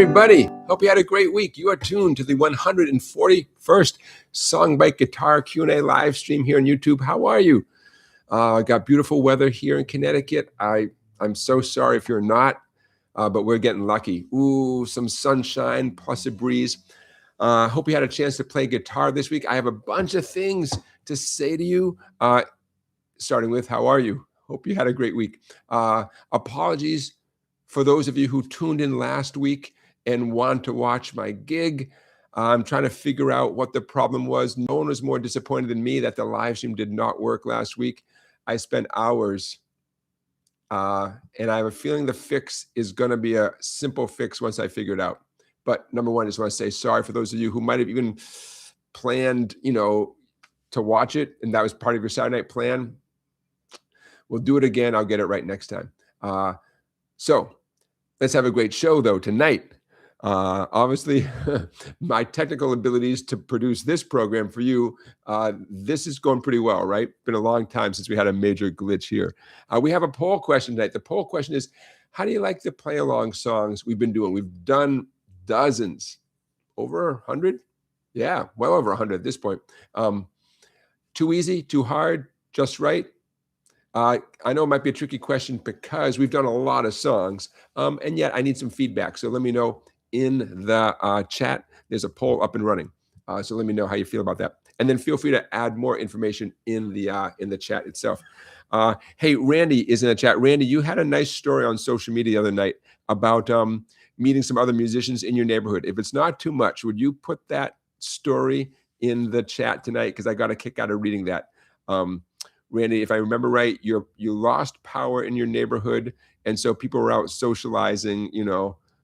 everybody. Hope you had a great week. You are tuned to the 141st SongBike Guitar Q&A live stream here on YouTube. How are you? Got beautiful weather here in Connecticut. I'm so sorry if you're not, but we're getting lucky. Ooh, some sunshine plus a breeze. Hope you had a chance to play guitar this week. I have a bunch of things to say to you, starting with how are you? Hope you had a great week. Apologies for those of you who tuned in last week and want to watch my gig. I'm trying to figure out what the problem was. No one was more disappointed than me that the live stream did not work last week. I spent hours, and I have a feeling the fix is going to be a simple fix once I figure it out. But number one, I just want to say sorry for those of you who might have even planned, to watch it, and that was part of your Saturday night plan. We'll do it again. I'll get it right next time. So let's have a great show, though, tonight. Obviously, my technical abilities to produce this program for you, this is going pretty well, right? Been a long time since we had a major glitch here. We have a poll question tonight. The poll question is, how do you like the play-along songs we've been doing? We've done dozens, over 100? Yeah, well over 100 at this point. Too easy, too hard, just right? I know it might be a tricky question because we've done a lot of songs, and yet I need some feedback. So let me know in the chat. There's a poll up and running. So let me know how you feel about that. And then feel free to add more information in the chat itself. Hey, Randy is in the chat. Randy, you had a nice story on social media the other night about meeting some other musicians in your neighborhood. If it's not too much, would you put that story in the chat tonight? Because I got a kick out of reading that. Randy, if I remember right, you lost power in your neighborhood, and so people were out socializing,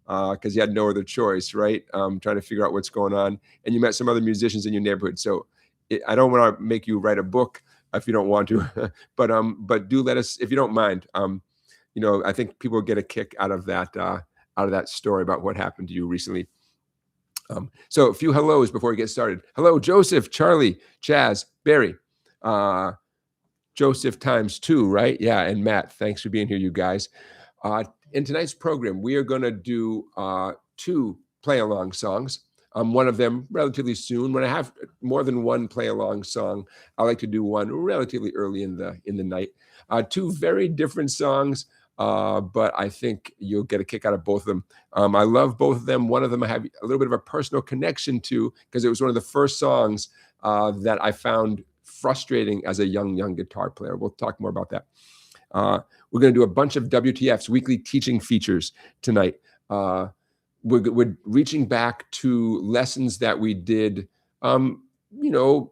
because you had no other choice, right? Trying to figure out what's going on, and you met some other musicians in your neighborhood. So I don't want to make you write a book if you don't want to, but do let us, if you don't mind. I think people get a kick out of that story about what happened to you recently. So a few hellos before we get started. Hello, Joseph, Charlie, Chaz, Barry. Joseph times 2, right? Yeah, and Matt, thanks for being here, you guys. In tonight's program, we are going to do 2 play-along songs. One of them relatively soon. When I have more than one play-along song, I like to do one relatively early in the night. 2 very different songs, but I think you'll get a kick out of both of them. I love both of them. One of them I have a little bit of a personal connection to because it was one of the first songs that I found frustrating as a young guitar player. We'll talk more about that. We're going to do a bunch of WTFs, weekly teaching features tonight. We're reaching back to lessons that we did, a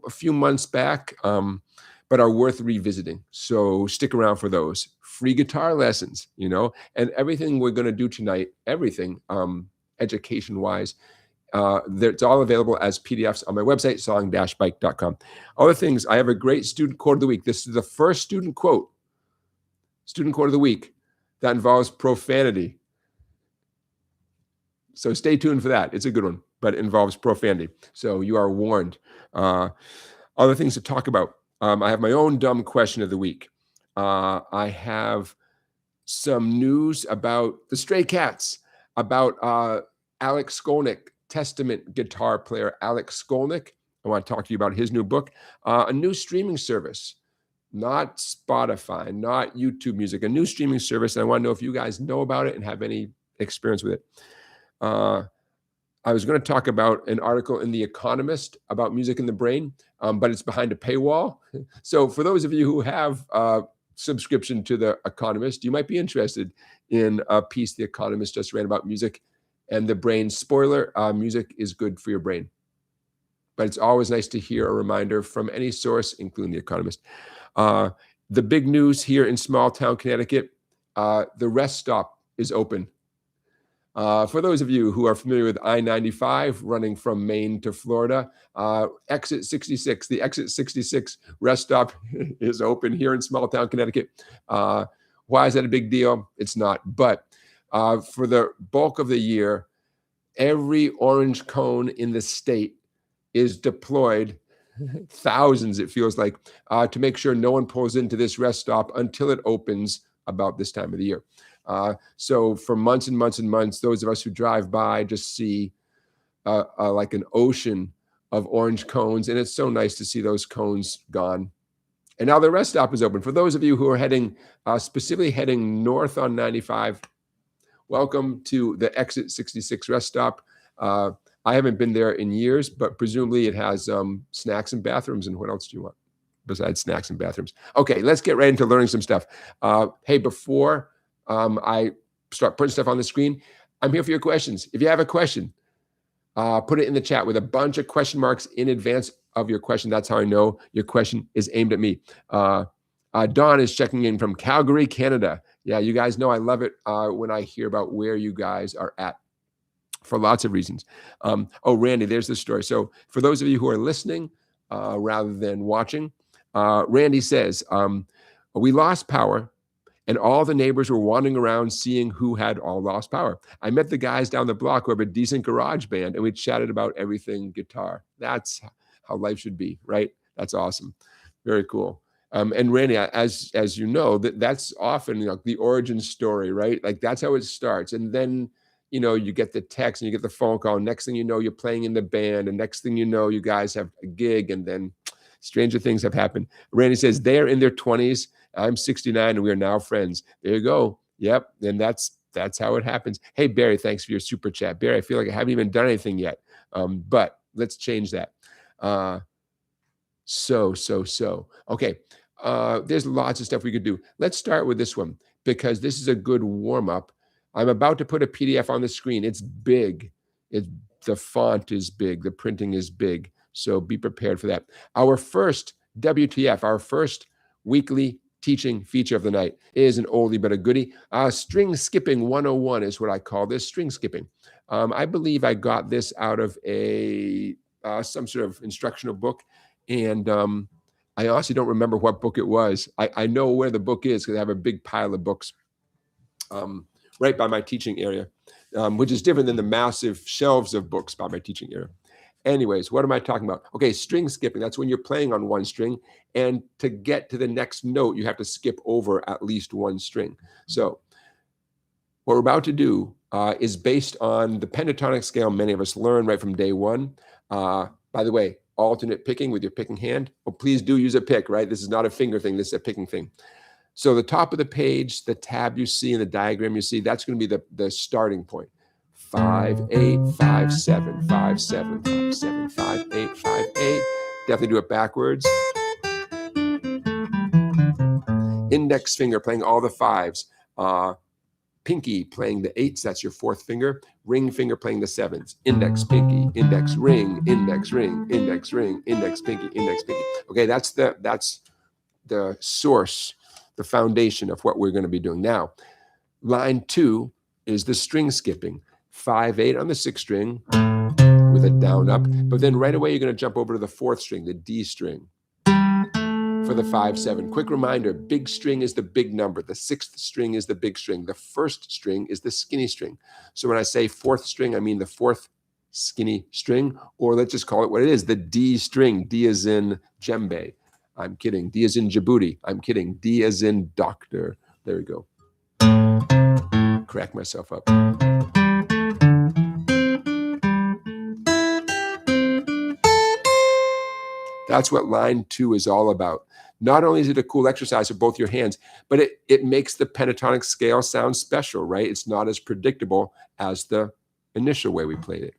few months back, but are worth revisiting. So stick around for those. Free guitar lessons, and everything we're going to do tonight, everything education-wise, it's all available as PDFs on my website, song-bike.com. Other things, I have a great student quote of the week. This is the first student quote of the week that involves profanity. So stay tuned for that. It's a good one, but it involves profanity. So you are warned. Other things to talk about. I have my own dumb question of the week. I have some news about the Stray Cats, about Alex Skolnick, Testament guitar player Alex Skolnick. I want to talk to you about his new book, a new streaming service, not Spotify, not YouTube Music, a new streaming service. And I want to know if you guys know about it and have any experience with it. I was going to talk about an article in The Economist about music in the brain, but it's behind a paywall. So for those of you who have subscription to The Economist, you might be interested in a piece The Economist just ran about music and the brain. Spoiler, music is good for your brain. But it's always nice to hear a reminder from any source, including The Economist. The big news here in small town Connecticut, the rest stop is open. For those of you who are familiar with I-95 running from Maine to Florida, exit 66, the exit 66 rest stop is open here in small town Connecticut. Why is that a big deal? It's not. But for the bulk of the year, every orange cone in the state is deployed, thousands it feels like, to make sure no one pulls into this rest stop until it opens about this time of the year. So for months and months and months, those of us who drive by just see like an ocean of orange cones, and it's so nice to see those cones gone. And now the rest stop is open. For those of you who are heading, specifically heading north on 95, welcome to the Exit 66 rest stop. I haven't been there in years, but presumably it has snacks and bathrooms. And what else do you want besides snacks and bathrooms? Okay, let's get right into learning some stuff. Hey, before I start putting stuff on the screen, I'm here for your questions. If you have a question, put it in the chat with a bunch of question marks in advance of your question. That's how I know your question is aimed at me. Dawn is checking in from Calgary, Canada. Yeah, you guys know I love it when I hear about where you guys are at for lots of reasons. Oh, Randy, there's the story. So for those of you who are listening rather than watching, Randy says, we lost power and all the neighbors were wandering around seeing who had all lost power. I met the guys down the block who have a decent garage band, and we chatted about everything guitar. That's how life should be, right? That's awesome. Very cool. And Randy, as you know, that's often the origin story, right? Like that's how it starts. And then, you get the text and you get the phone call. Next thing you know, you're playing in the band. And next thing you know, you guys have a gig, and then stranger things have happened. Randy says they're in their 20s. I'm 69 and we are now friends. There you go. Yep. And that's how it happens. Hey, Barry, thanks for your super chat. Barry, I feel like I haven't even done anything yet. But let's change that. Okay. There's lots of stuff we could do. Let's start with this one because this is a good warm up. I'm about to put a PDF on the screen. It's big. The font is big. The printing is big. So be prepared for that. Our first WTF, our first weekly teaching feature of the night is an oldie but a goodie. String skipping 101 is what I call this, string skipping. I believe I got this out of some sort of instructional book, and I honestly don't remember what book it was. I know where the book is because I have a big pile of books right by my teaching area, which is different than the massive shelves of books by my teaching area. Anyways, what am I talking about? Okay, string skipping. That's when you're playing on one string, and to get to the next note, you have to skip over at least one string. So what we're about to do is based on the pentatonic scale many of us learn right from day one. By the way, alternate picking with your picking hand. Well, please do use a pick, right? This is not a finger thing. This is a picking thing. So the top of the page, the tab you see in the diagram you see, that's going to be the starting point. 5, 8, 5, 7, 5, 7, 5, 7, 5, 8, 5, 8. Definitely do it backwards. Index finger playing all the fives. Pinky playing the eights, that's your fourth finger. Ring finger playing the sevens. Index, pinky, index, ring, index, ring, index, ring, index, pinky, index, pinky. Okay, that's the source, the foundation of what we're going to be doing. Now, line 2 is the string skipping. 5, 8 on the 6th string with a down up, but then right away you're going to jump over to the 4th string, the D string, for the 5, 7. Quick reminder, big string is the big number. The 6th string is the big string. The 1st string is the skinny string. So when I say 4th string, I mean the 4th skinny string, or let's just call it what it is, the D string. D as in djembe. I'm kidding. D as in Djibouti. I'm kidding. D as in doctor. There we go. Crack myself up. That's what line 2 is all about. Not only is it a cool exercise for both your hands, but it makes the pentatonic scale sound special, right? It's not as predictable as the initial way we played it.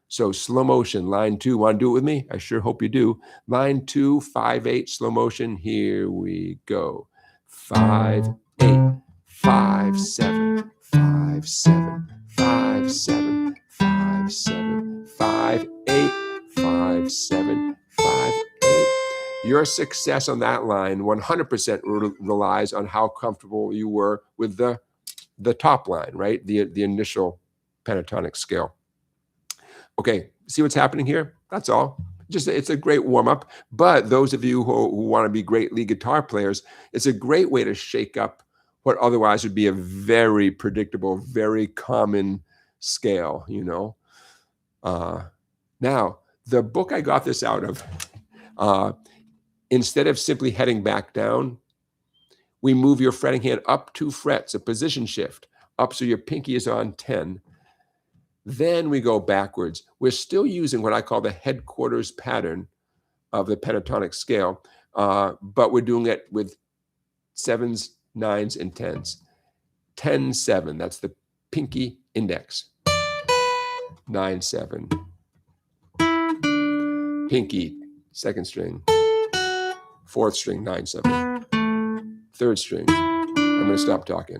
So slow motion, line 2. Want to do it with me? I sure hope you do. Line 2, 5, 8, slow motion. Here we go. 5, 8, 5, 7, 5, 7, 5, 7, 5, 7, 5, 8, 5, 7, 5, 8. Your success on that line 100% relies on how comfortable you were with the top line, right? The initial pentatonic scale. Okay, see what's happening here? That's all. It's a great warm-up. But those of you who want to be great lead guitar players, it's a great way to shake up what otherwise would be a very predictable, very common scale, Now, the book I got this out of, instead of simply heading back down, we move your fretting hand up 2 frets, a position shift. up so your pinky is on 10. Then we go backwards. We're still using what I call the headquarters pattern of the pentatonic scale, but we're doing it with 7s, 9s, and 10s. 10, 7, that's the pinky index. 9, 7. Pinky, second string. Fourth string, 9, 7. Third string. I'm going to stop talking.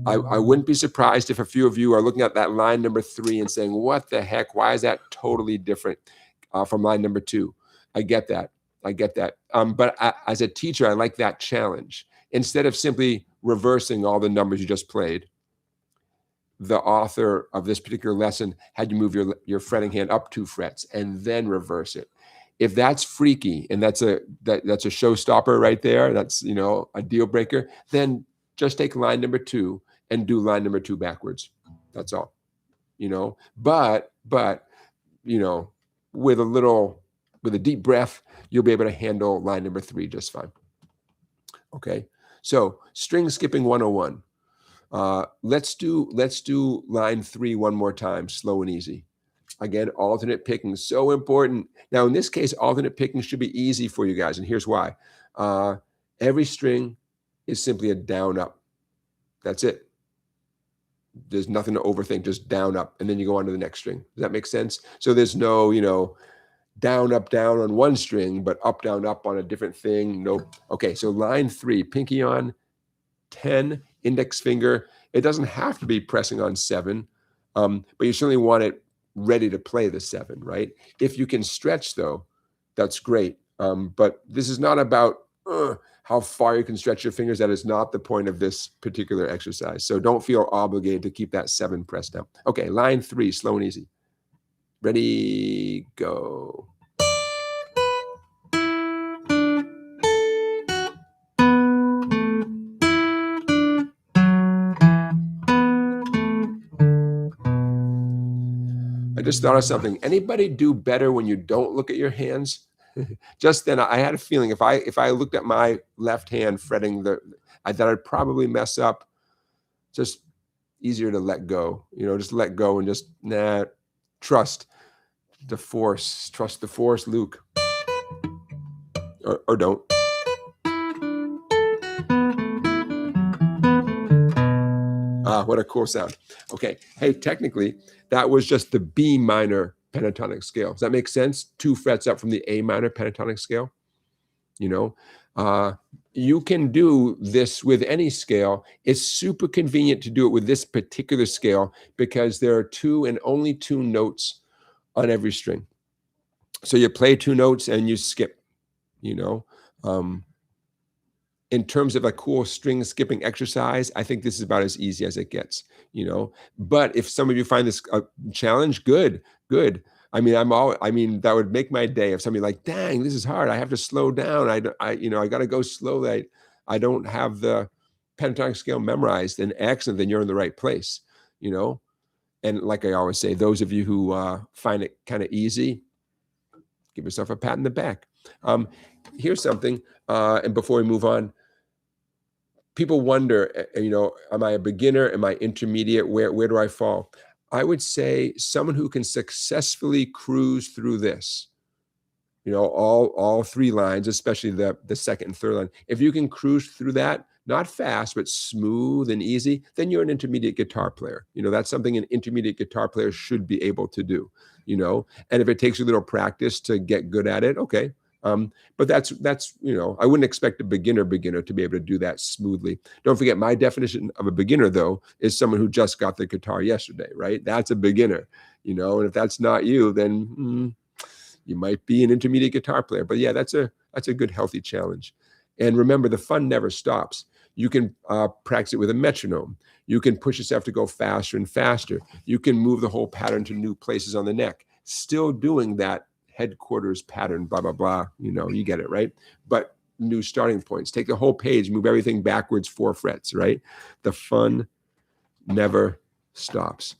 I wouldn't be surprised if a few of you are looking at that line number 3 and saying, what the heck? Why is that totally different from line number 2? I get that. But as a teacher, I like that challenge. Instead of simply reversing all the numbers you just played, the author of this particular lesson had you move your fretting hand up 2 frets and then reverse it. If that's freaky and that's a showstopper right there, that's, you know, a deal breaker, then just take line number 2 and do line number 2 backwards. That's all, you know. But you know, with a deep breath, you'll be able to handle line number 3 just fine. Okay, so string skipping 101. Let's do line 3 one more time, slow and easy. Again, alternate picking, so important. Now, in this case, alternate picking should be easy for you guys, and here's why. Every string is simply a down up. That's it. There's nothing to overthink, just down up, and then you go on to the next string. Does that make sense? So there's no, you know, down up down on one string, but up down up on a different thing. Nope. Okay, so line 3, pinky on 10, index finger. It doesn't have to be pressing on 7, but you certainly want it ready to play the 7, right? If you can stretch, though, that's great. But this is not about how far you can stretch your fingers. That is not the point of this particular exercise. So don't feel obligated to keep that 7 pressed down. Okay, line 3, slow and easy. Ready, go. I just thought of something. Anybody do better when you don't look at your hands? Just then, I had a feeling if I looked at my left hand fretting I thought I'd probably mess up. Just easier to let go. You know, just let go and just trust the force. Trust the force, Luke. Or don't. What a cool sound. Okay. Hey, technically, that was just the B minor pentatonic scale. Does that make sense? 2 frets up from the A minor pentatonic scale. You know, you can do this with any scale. It's super convenient to do it with this particular scale because there are 2 and only 2 notes on every string. So you play 2 notes and you skip, you know. In terms of a cool string skipping exercise, I think this is about as easy as it gets, you know. But if some of you find this a challenge, good. I mean, that would make my day if somebody like, dang, this is hard. I have to slow down. I got to go slowly. I don't have the pentatonic scale memorized. And excellent, then you're in the right place, you know. And like I always say, those of you who find it kind of easy, give yourself a pat in the back. Here's something, and before we move on, people wonder, you know, am I a beginner? Am I intermediate? Where do I fall? I would say someone who can successfully cruise through this, you know, all 3 lines, especially the second and third line. If you can cruise through that, not fast, but smooth and easy, then you're an intermediate guitar player. You know, that's something an intermediate guitar player should be able to do, you know. And if it takes a little practice to get good at it, okay. But that's, you know, I wouldn't expect a beginner to be able to do that smoothly. Don't forget, my definition of a beginner, though, is someone who just got the guitar yesterday, right? That's a beginner, you know. And if that's not you, then you might be an intermediate guitar player. But yeah, that's a good, healthy challenge. And remember, the fun never stops. You can practice it with a metronome. You can push yourself to go faster and faster. You can move the whole pattern to new places on the neck, still doing that headquarters pattern, blah, blah, blah. You know, you get it, right? But new starting points. Take the whole page, move everything backwards 4 frets, right? The fun never stops.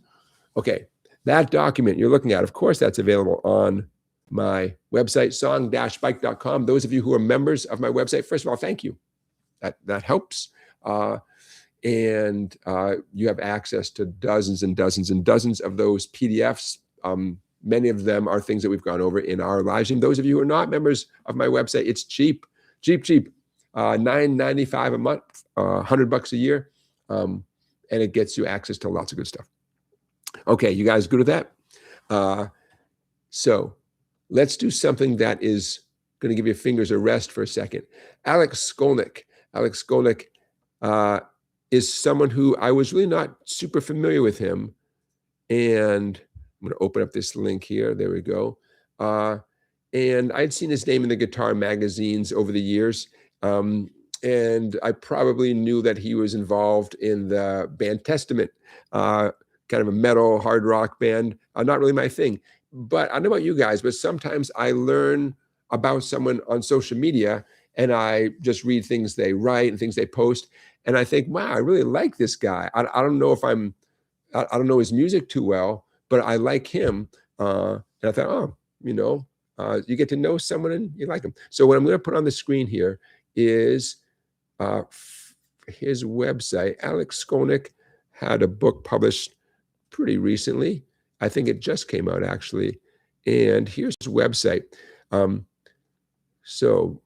Okay, that document you're looking at, of course, that's available on my website, song-bike.com. Those of you who are members of my website, first of all, thank you. that helps. And you have access to dozens and dozens and dozens of those PDFs. Many of them are things that we've gone over in our live stream. Those of you who are not members of my website, it's cheap. $9.95 a month, $100 a year, and it gets you access to lots of good stuff. Okay, you guys good with that? So let's do something that is going to give your fingers a rest for a second. Alex Skolnick. Alex Skolnick is someone who I was really not super familiar with him. And I'm going to open up this link here. There we go. And I'd seen his name in the guitar magazines over the years. And I probably knew that he was involved in the band Testament, kind of a metal hard rock band. Not really my thing. But I don't know about you guys, but sometimes I learn about someone on social media and I just read things they write and things they post. And I think, wow, I really like this guy. I don't know if I don't know his music too well, but I like him. And I thought, oh, you get to know someone and you like them. So what I'm going to put on the screen here is his website. Alex Skolnick had a book published pretty recently. I think it just came out actually. And here's his website. So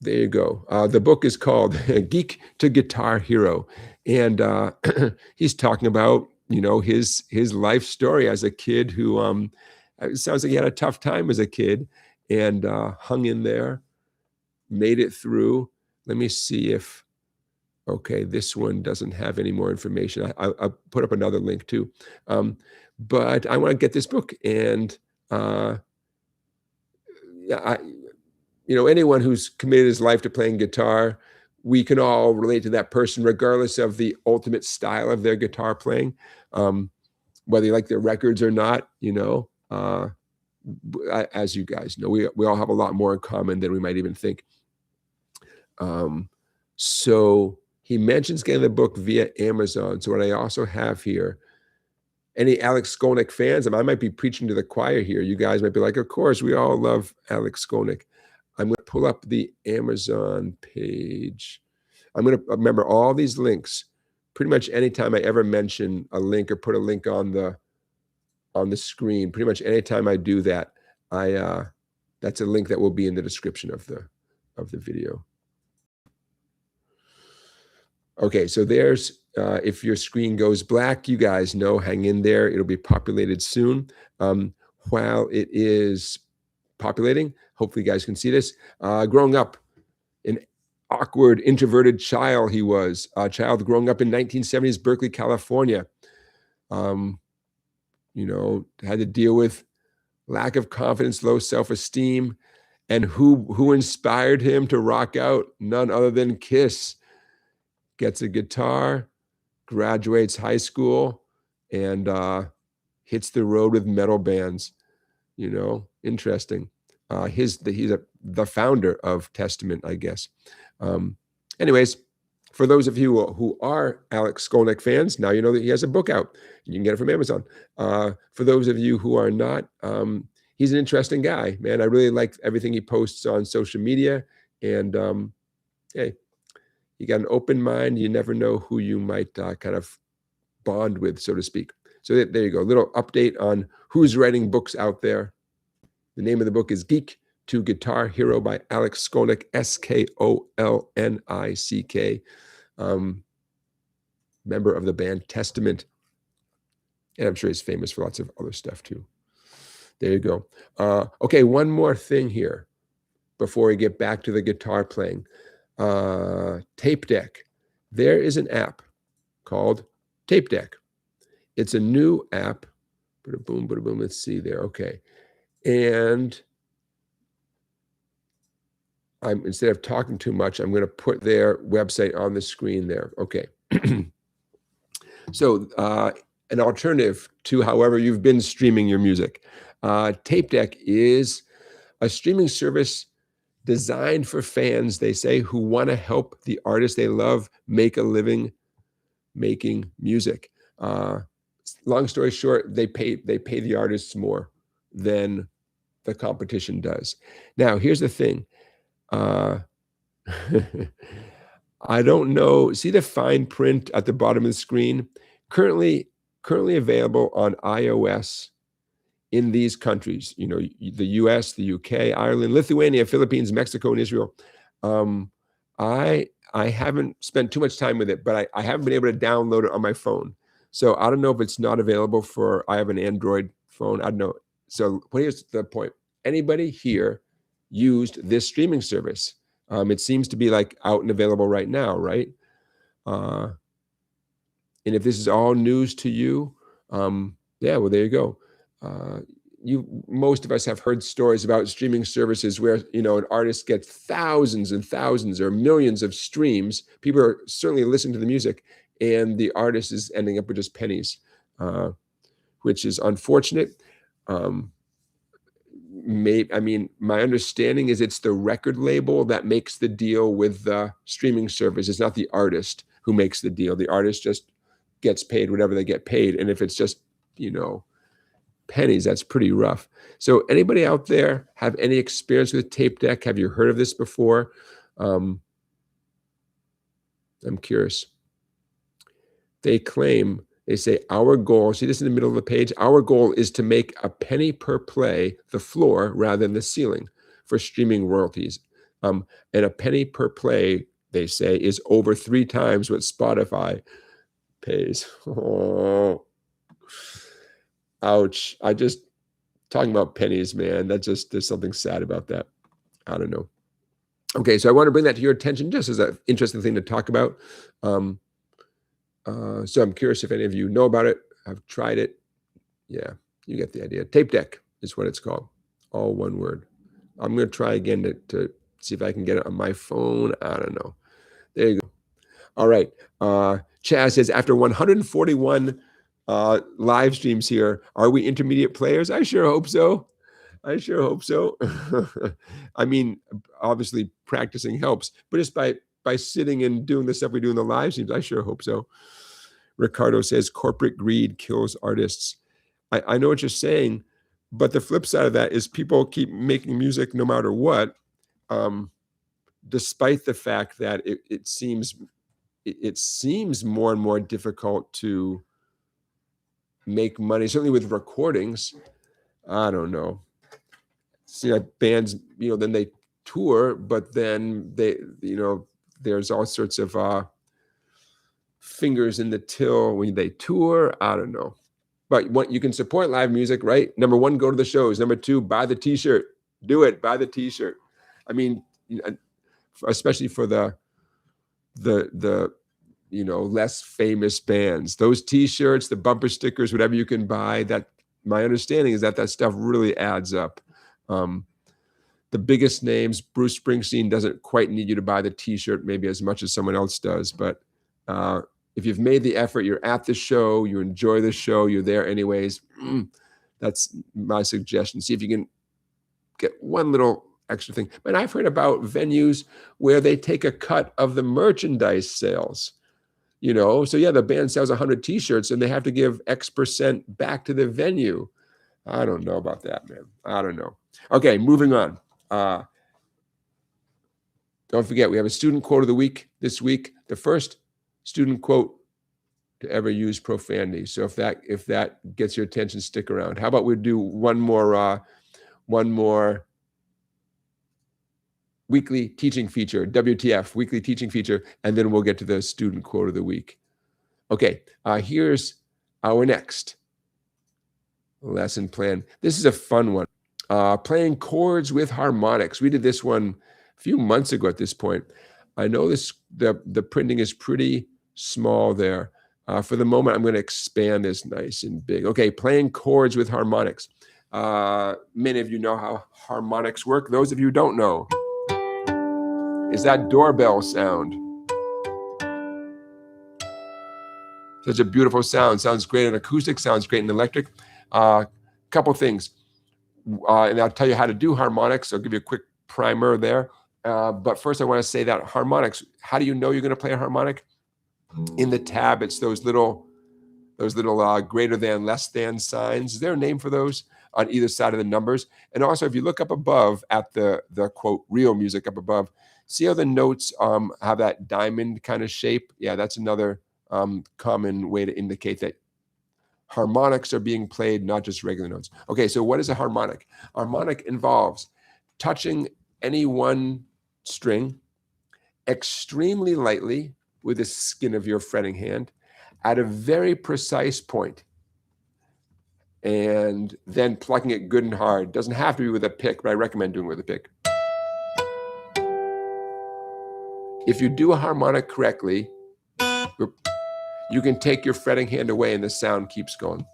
there you go. The book is called Geek to Guitar Hero. And he's talking about, his life story as a kid who, it sounds like he had a tough time as a kid and hung in there, made it through. Let me see if, okay, this one doesn't have any more information. I'll put up another link too. But I want to get this book. And anyone who's committed his life to playing guitar, we can all relate to that person, regardless of the ultimate style of their guitar playing, whether you like their records or not. As you guys know, we all have a lot more in common than we might even think. So he mentions getting the book via Amazon. So what I also have here, any Alex Skolnick fans, I might be preaching to the choir here. You guys might be like, of course, we all love Alex Skolnick. I'm going to pull up the Amazon page. I'm going to remember all these links. Pretty much anytime I ever mention a link or put a link on the screen, pretty much anytime I do that, that's a link that will be in the description of the video. Okay, so there's, if your screen goes black, you guys know, hang in there. It'll be populated soon. While it is populating, hopefully you guys can see this. Growing up, an awkward, introverted child he was. A child growing up in 1970s Berkeley, California. Had to deal with lack of confidence, low self-esteem. And who inspired him to rock out? None other than Kiss. Gets a guitar, graduates high school, and hits the road with metal bands. Interesting. He's the founder of Testament, I guess. Anyways, for those of you who are Alex Skolnick fans, now you know that he has a book out. You can get it from Amazon. For those of you who are not, he's an interesting guy, man. I really like everything he posts on social media. And hey, you got an open mind. You never know who you might kind of bond with, so to speak. So there you go. A little update on who's writing books out there. The name of the book is Geek to Guitar Hero by Alex Skolnick, Skolnick. Member of the band Testament. And I'm sure he's famous for lots of other stuff too. There you go. Okay, one more thing here before we get back to the guitar playing. Tapedeck. There is an app called Tapedeck. It's a new app. Bada boom, bada boom. Let's see there. Okay. And instead of talking too much, I'm going to put their website on the screen there. Okay. So an alternative to however you've been streaming your music. Tapedeck is a streaming service designed for fans, they say, who want to help the artists they love make a living making music. Long story short, they pay the artists more than the competition does. Now, here's the thing. I don't know. See the fine print at the bottom of the screen? Currently available on iOS in these countries, you know, the US, the UK, Ireland, Lithuania, Philippines, Mexico, and Israel. I haven't spent too much time with it, but I haven't been able to download it on my phone. So I don't know if it's not available for, I have an Android phone. I don't know. So here's the point. Anybody here used this streaming service? It seems to be like out and available right now, right? And if this is all news to you, yeah, well, there you go. Most of us have heard stories about streaming services where, you know, an artist gets thousands and thousands or millions of streams. People are certainly listening to the music, and the artist is ending up with just pennies, which is unfortunate. I mean, my understanding is it's the record label that makes the deal with the streaming service. It's not the artist who makes the deal. The artist just gets paid whatever they get paid. And if it's just, you know, pennies, that's pretty rough. So anybody out there have any experience with Tapedeck? Have you heard of this before? I'm curious. They claim, they say, our goal, see this in the middle of the page, our goal is to make a penny per play the floor rather than the ceiling for streaming royalties. And a penny per play, they say, is over 3 times what Spotify pays. Oh, ouch. Talking about pennies, man, there's something sad about that. I don't know. Okay, so I want to bring that to your attention just as an interesting thing to talk about. So I'm curious if any of you know about it, have tried it. Yeah, you get the idea. Tapedeck is what it's called. All one word. I'm going to try again to see if I can get it on my phone. I don't know. There you go. All right. Chaz says, after 141 live streams here, are we intermediate players? I sure hope so. I sure hope so. I mean, obviously practicing helps, but just by sitting and doing the stuff we do in the live streams, I sure hope so. Ricardo says, corporate greed kills artists. I know what you're saying, but the flip side of that is people keep making music no matter what, despite the fact that it seems more and more difficult to make money, certainly with recordings. I don't know. See, like bands, you know, then they tour, but then they, you know, there's all sorts of fingers in the till when they tour. I don't know. But what you can support live music, right? Number 1, go to the shows. Number 2, buy the t-shirt. Do it. Buy the t-shirt. I mean, especially for the you know, less famous bands. Those t-shirts, the bumper stickers, whatever you can buy, that my understanding is that stuff really adds up. The biggest names, Bruce Springsteen doesn't quite need you to buy the t-shirt maybe as much as someone else does, but if you've made the effort, you're at the show, you enjoy the show, you're there anyways, that's my suggestion. See if you can get one little extra thing. And I've heard about venues where they take a cut of the merchandise sales, you know? So yeah, the band sells 100 t-shirts and they have to give X% back to the venue. I don't know about that, man. I don't know. Okay, moving on. Don't forget, we have a student quote of the week this week. The first student quote to ever use profanity. So if that gets your attention, stick around. How about we do one more weekly teaching feature, WTF, weekly teaching feature, and then we'll get to the student quote of the week. Okay, here's our next lesson plan. This is a fun one. Playing chords with harmonics. We did this one a few months ago at this point. I know the printing is pretty small there. For the moment, I'm going to expand this nice and big. Okay, playing chords with harmonics. Many of you know how harmonics work. Those of you who don't know, is that doorbell sound. Such a beautiful sound. Sounds great in acoustic, sounds great in electric. Couple things. And I'll tell you how to do harmonics. I'll give you a quick primer there. But first, I want to say that harmonics, how do you know you're going to play a harmonic? In the tab, it's those little greater than, less than signs. Is there a name for those? on either side of the numbers. And also, if you look up above at the quote, real music up above, see how the notes have that diamond kind of shape? Yeah, that's another common way to indicate that harmonics are being played, not just regular notes. Okay, so what is a harmonic? Harmonic involves touching any one string extremely lightly with the skin of your fretting hand at a very precise point, and then plucking it good and hard. Doesn't have to be with a pick, but I recommend doing it with a pick. If you do a harmonic correctly, you can take your fretting hand away and the sound keeps going.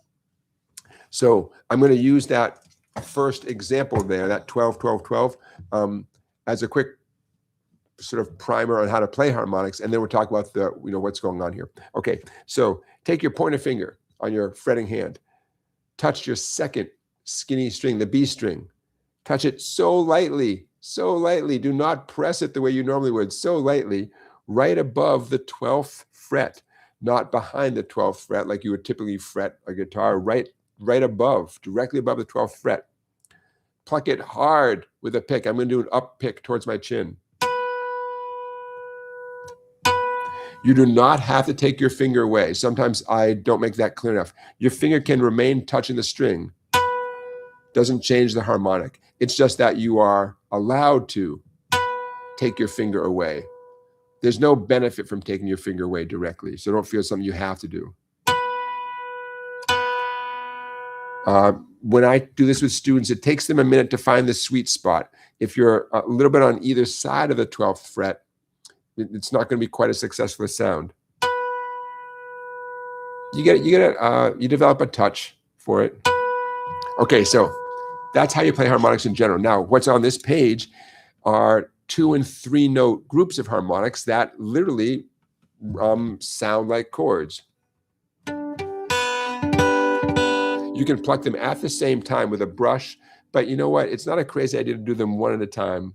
So I'm going to use that first example there, that 12, 12, 12, as a quick sort of primer on how to play harmonics, and then we'll talk about the, what's going on here. Okay, so take your pointer finger on your fretting hand, touch your second skinny string, the B string. Touch it so lightly, do not press it the way you normally would, so lightly, right above the 12th fret, not behind the 12th fret like you would typically fret a guitar, right above, directly above the 12th fret. Pluck it hard with a pick. I'm going to do an up pick towards my chin. You do not have to take your finger away. Sometimes I don't make that clear enough. Your finger can remain touching the string. Doesn't change the harmonic. It's just that you are allowed to take your finger away. There's no benefit from taking your finger away directly, so don't feel something you have to do. When I do this with students, it takes them a minute to find the sweet spot. If you're a little bit on either side of the 12th fret, it's not going to be quite as successful a sound. You develop a touch for it. Okay, so that's how you play harmonics in general. Now, what's on this page are 2- and 3-note groups of harmonics that literally sound like chords. You can pluck them at the same time with a brush, but you know what? It's not a crazy idea to do them one at a time,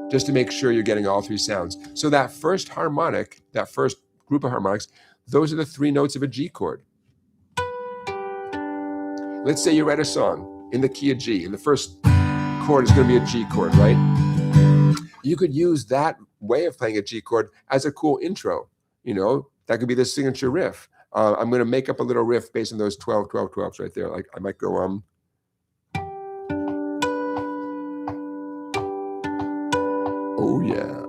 just to make sure you're getting all 3 sounds. So that first harmonic, that first group of harmonics, those are the 3 notes of a G chord. Let's say you write a song in the key of G, and the first chord is going to be a G chord, right? You could use that way of playing a G chord as a cool intro. That could be the signature riff. I'm going to make up a little riff based on those 12, 12, 12s right there. Like I might go, oh yeah.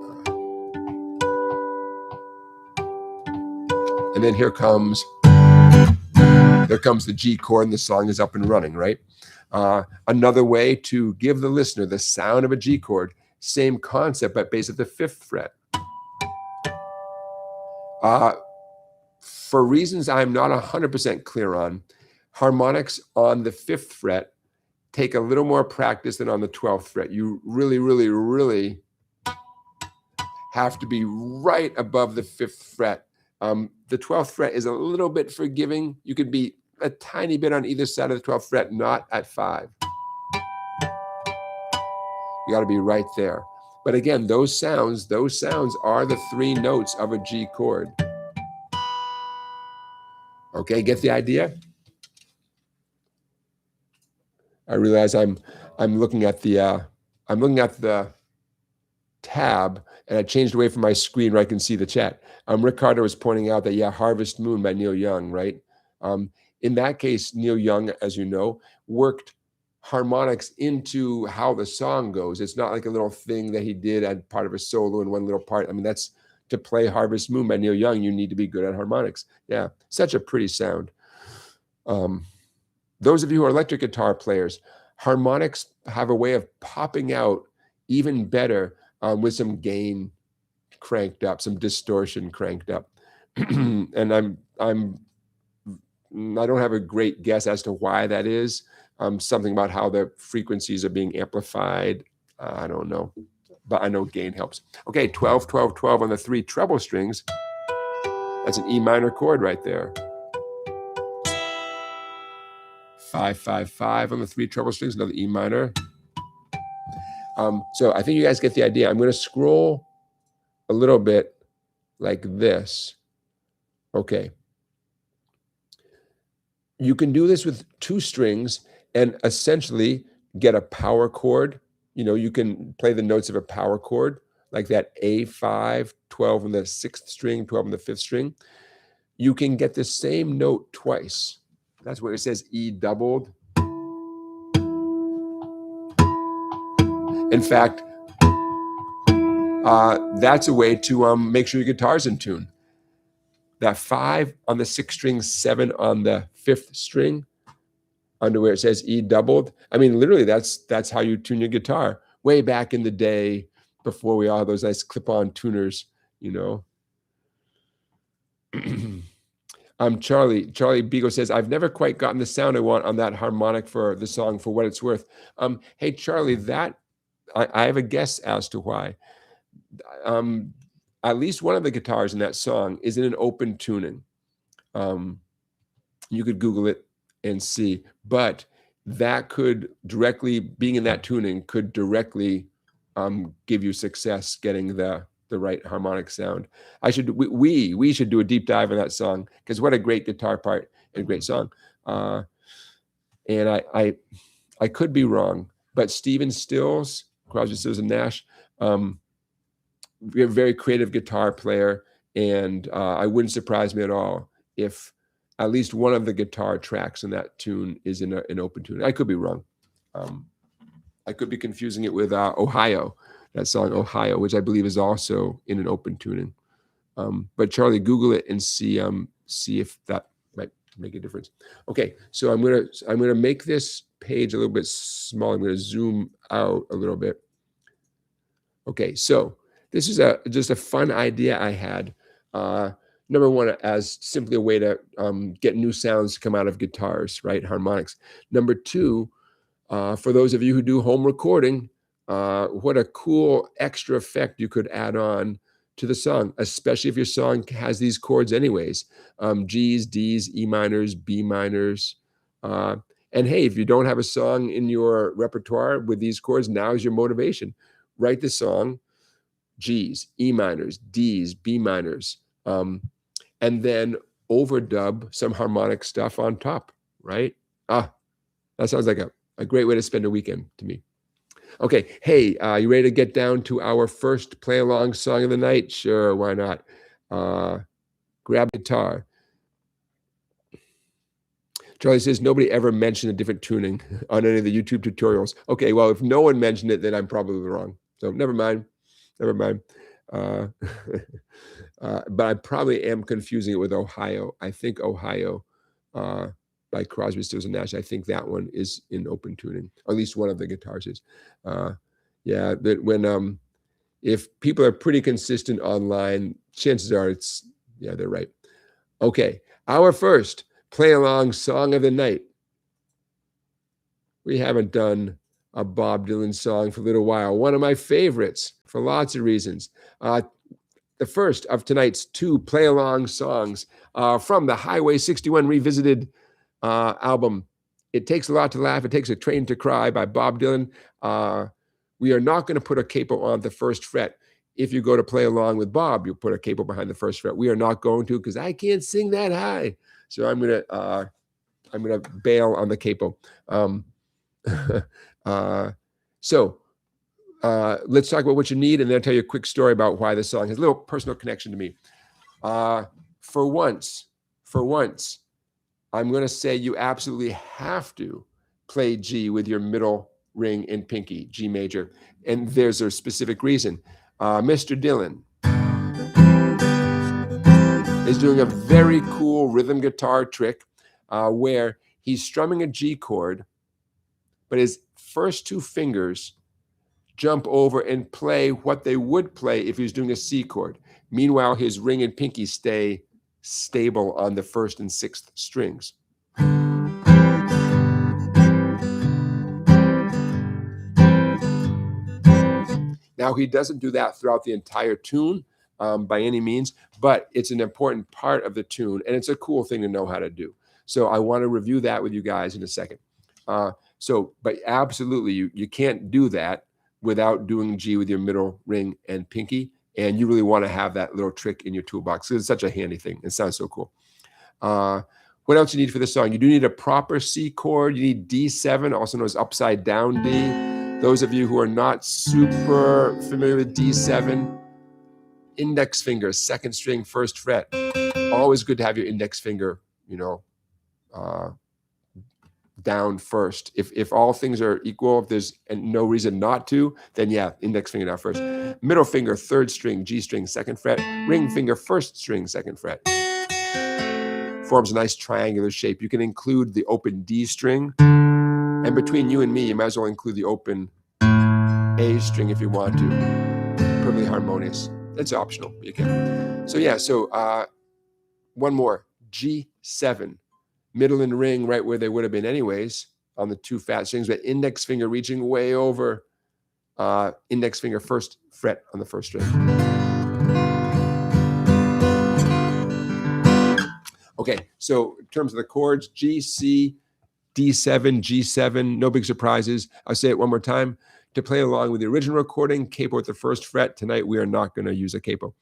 And then there comes the G chord, and the song is up and running, right? Another way to give the listener the sound of a G chord, same concept, but based at the 5th fret. For reasons I'm not 100% clear on, harmonics on the 5th fret take a little more practice than on the 12th fret. You really, really, really have to be right above the 5th fret. The 12th fret is a little bit forgiving. You could be a tiny bit on either side of the 12th fret, not at 5. You got to be right there. But again, those sounds are the 3 notes of a G chord. Okay, get the idea? I realize I'm looking at the tab, and I changed away from my screen where I can see the chat. Ricardo was pointing out that, yeah, Harvest Moon by Neil Young, right? In that case, Neil Young, as you know, worked harmonics into how the song goes. It's not like a little thing that he did as part of a solo in one little part. I mean, that's to play Harvest Moon by Neil Young, you need to be good at harmonics. Yeah, such a pretty sound. Those of you who are electric guitar players, harmonics have a way of popping out even better with some gain cranked up, some distortion cranked up. And I don't have a great guess as to why that is. Something about how the frequencies are being amplified. I don't know, but I know gain helps. Okay, 12, 12, 12 on the 3 treble strings. That's an E minor chord right there. 5, 5, 5 on the 3 treble strings, another E minor. So I think you guys get the idea. I'm going to scroll a little bit like this. Okay. You can do this with 2 strings and essentially get a power chord. You know, you can play the notes of a power chord, like that A5, 12 on the 6th string, 12 on the 5th string. You can get the same note twice. That's where it says E doubled. In fact, that's a way to make sure your guitar's in tune. That 5 on the 6th string, 7 on the 5th string, under where it says E doubled. I mean, literally, that's how you tune your guitar. Way back in the day, before we all had those nice clip-on tuners, you know. Charlie Beagle says, I've never quite gotten the sound I want on that harmonic for the song For What It's Worth. Hey, Charlie, that I have a guess as to why. At least one of the guitars in that song is in an open tuning. You could Google it and see, but that could directly, being in that tuning could directly give you success getting the right harmonic sound. We should do a deep dive on that song, because what a great guitar part and a great song. And I could be wrong, but Stephen Stills, Crosby, Stills and Nash, a very creative guitar player, and it wouldn't surprise me at all if at least one of the guitar tracks in that tune is in an open tune. I could be wrong. I could be confusing it with Ohio, that song Ohio, which I believe is also in an open tuning. But Charlie, Google it and see if that might make a difference. Okay, so I'm gonna make this page a little bit small. I'm gonna zoom out a little bit. Okay, so this is just a fun idea I had. Number one, as simply a way to get new sounds to come out of guitars, right? Harmonics. Number two, for those of you who do home recording, what a cool extra effect you could add on to the song, especially if your song has these chords anyways. G's, D's, E minors, B minors. And hey, if you don't have a song in your repertoire with these chords, now's your motivation. Write the song, G's, E minors, D's, B minors, and then overdub some harmonic stuff on top, right? That sounds like a great way to spend a weekend to me. Okay, hey, you ready to get down to our first play-along song of the night? Sure, why not? Grab guitar. Charlie says, nobody ever mentioned a different tuning on any of the YouTube tutorials. Okay, well, if no one mentioned it, then I'm probably wrong. So never mind. But I probably am confusing it with Ohio. I think Ohio by Crosby, Stills and Nash. I think that one is in open tuning. Or at least one of the guitars is. Yeah, that when if people are pretty consistent online, chances are they're right. Okay, our first play along song of the night. We haven't done a Bob Dylan song for a little while. One of my favorites for lots of reasons. The first of tonight's 2 play-along songs from the Highway 61 Revisited album. It Takes a Lot to Laugh, It Takes a Train to Cry by Bob Dylan. We are not going to put a capo on the first fret. If you go to play along with Bob, you put a capo behind the first fret. We are not going to, because I can't sing that high. So I'm gonna bail on the capo. Let's talk about what you need, and then I'll tell you a quick story about why this song has a little personal connection to me. For once, I'm going to say you absolutely have to play G with your middle ring and pinky, G major, and there's a specific reason. Mr. Dylan is doing a very cool rhythm guitar trick where he's strumming a G chord, but his first 2 fingers jump over and play what they would play if he was doing a C chord. Meanwhile, his ring and pinky stay stable on the 1st and 6th strings. Now, he doesn't do that throughout the entire tune by any means, but it's an important part of the tune, and it's a cool thing to know how to do. So I want to review that with you guys in a second. But absolutely, you can't do that without doing G with your middle ring and pinky, and you really want to have that little trick in your toolbox because it's such a handy thing. It sounds so cool. What else you need for this song? You do need a proper C chord. You need D7, also known as upside down D. Those of you who are not super familiar with D7, index finger, second string, first fret. Always good to have your index finger, down first. If all things are equal, if there's no reason not to, then yeah, index finger down first. Middle finger, third string, G string, second fret. Ring finger, first string, second fret. Forms a nice triangular shape. You can include the open D string, and between you and me, you might as well include the open A string if you want to. Perfectly harmonious. It's optional, but you can. So yeah, one more, G7. Middle and ring right where they would have been anyways on the two fat strings, but index finger reaching way over index finger first fret on the first string. Okay, so in terms of the chords, G, C, D7, G7, no big surprises. I'll say it one more time. To play along with the original recording, capo at the first fret. Tonight we are not going to use a capo.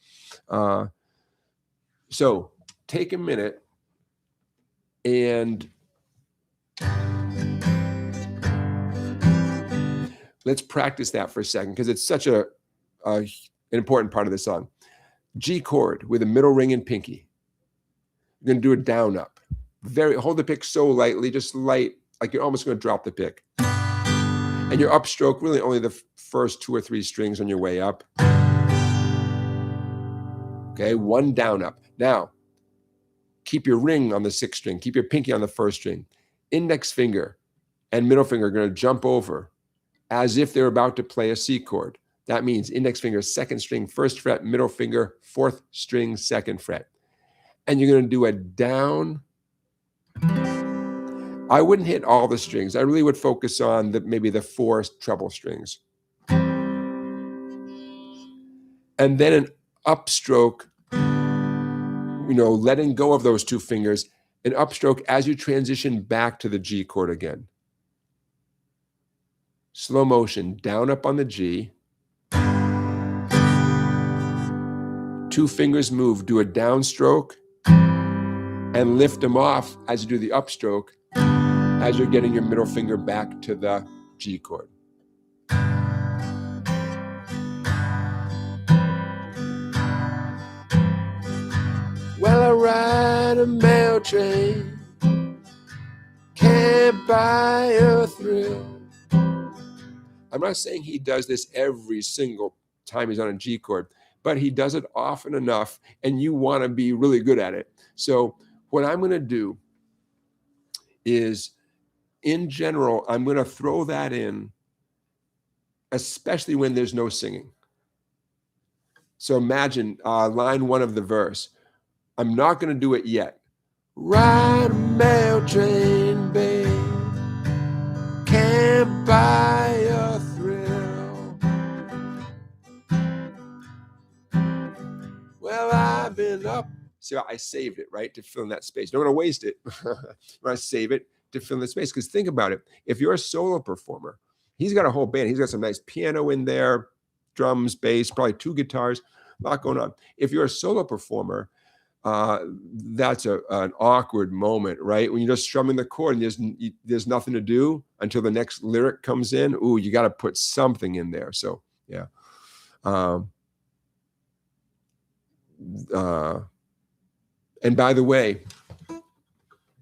So take a minute and let's practice that for a second because it's such an important part of the song. G chord with a middle ring and pinky. You're going to do a down up. Hold the pick so lightly, just light, like you're almost going to drop the pick. And your upstroke, really only the first 2 or 3 strings on your way up. Okay, one down up. Now, keep your ring on the 6th string. Keep your pinky on the 1st string. Index finger and middle finger are going to jump over as if they're about to play a C chord. That means index finger, 2nd string, 1st fret, middle finger, 4th string, 2nd fret. And you're going to do a down. I wouldn't hit all the strings. I really would focus on maybe the 4 treble strings. And then an upstroke, letting go of those 2 fingers, an upstroke as you transition back to the G chord again. Slow motion, down up on the G. 2 fingers move, do a downstroke, and lift them off as you do the upstroke, as you're getting your middle finger back to the G chord. Well, I ride a mail train, can't buy a thrill. I'm not saying he does this every single time he's on a G chord, but he does it often enough, and you want to be really good at it. So what I'm going to do is, in general, I'm going to throw that in, especially when there's no singing. So imagine line 1 of the verse. I'm not going to do it yet. Ride a mail train, babe, can't buy a thrill. Well, I've been up. See, I saved it, right, to fill in that space. Don't want to waste it. I want to save it to fill in the space. Because think about it. If you're a solo performer, he's got a whole band. He's got some nice piano in there, drums, bass, probably 2 guitars, a lot going on. If you're a solo performer, that's an awkward moment, right? When you're just strumming the chord and there's nothing to do until the next lyric comes in. Ooh, you got to put something in there. So, yeah. And by the way,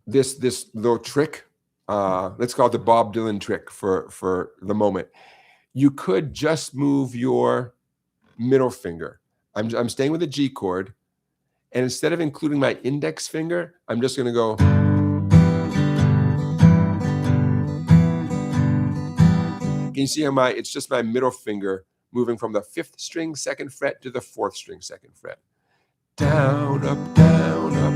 this little trick, let's call it the Bob Dylan trick for the moment. You could just move your middle finger. I'm staying with the G chord, and instead of including my index finger, I'm just going to go. Can you see how it's just my middle finger moving from the 5th string, 2nd fret to the 4th string, 2nd fret. Down, up, down, up.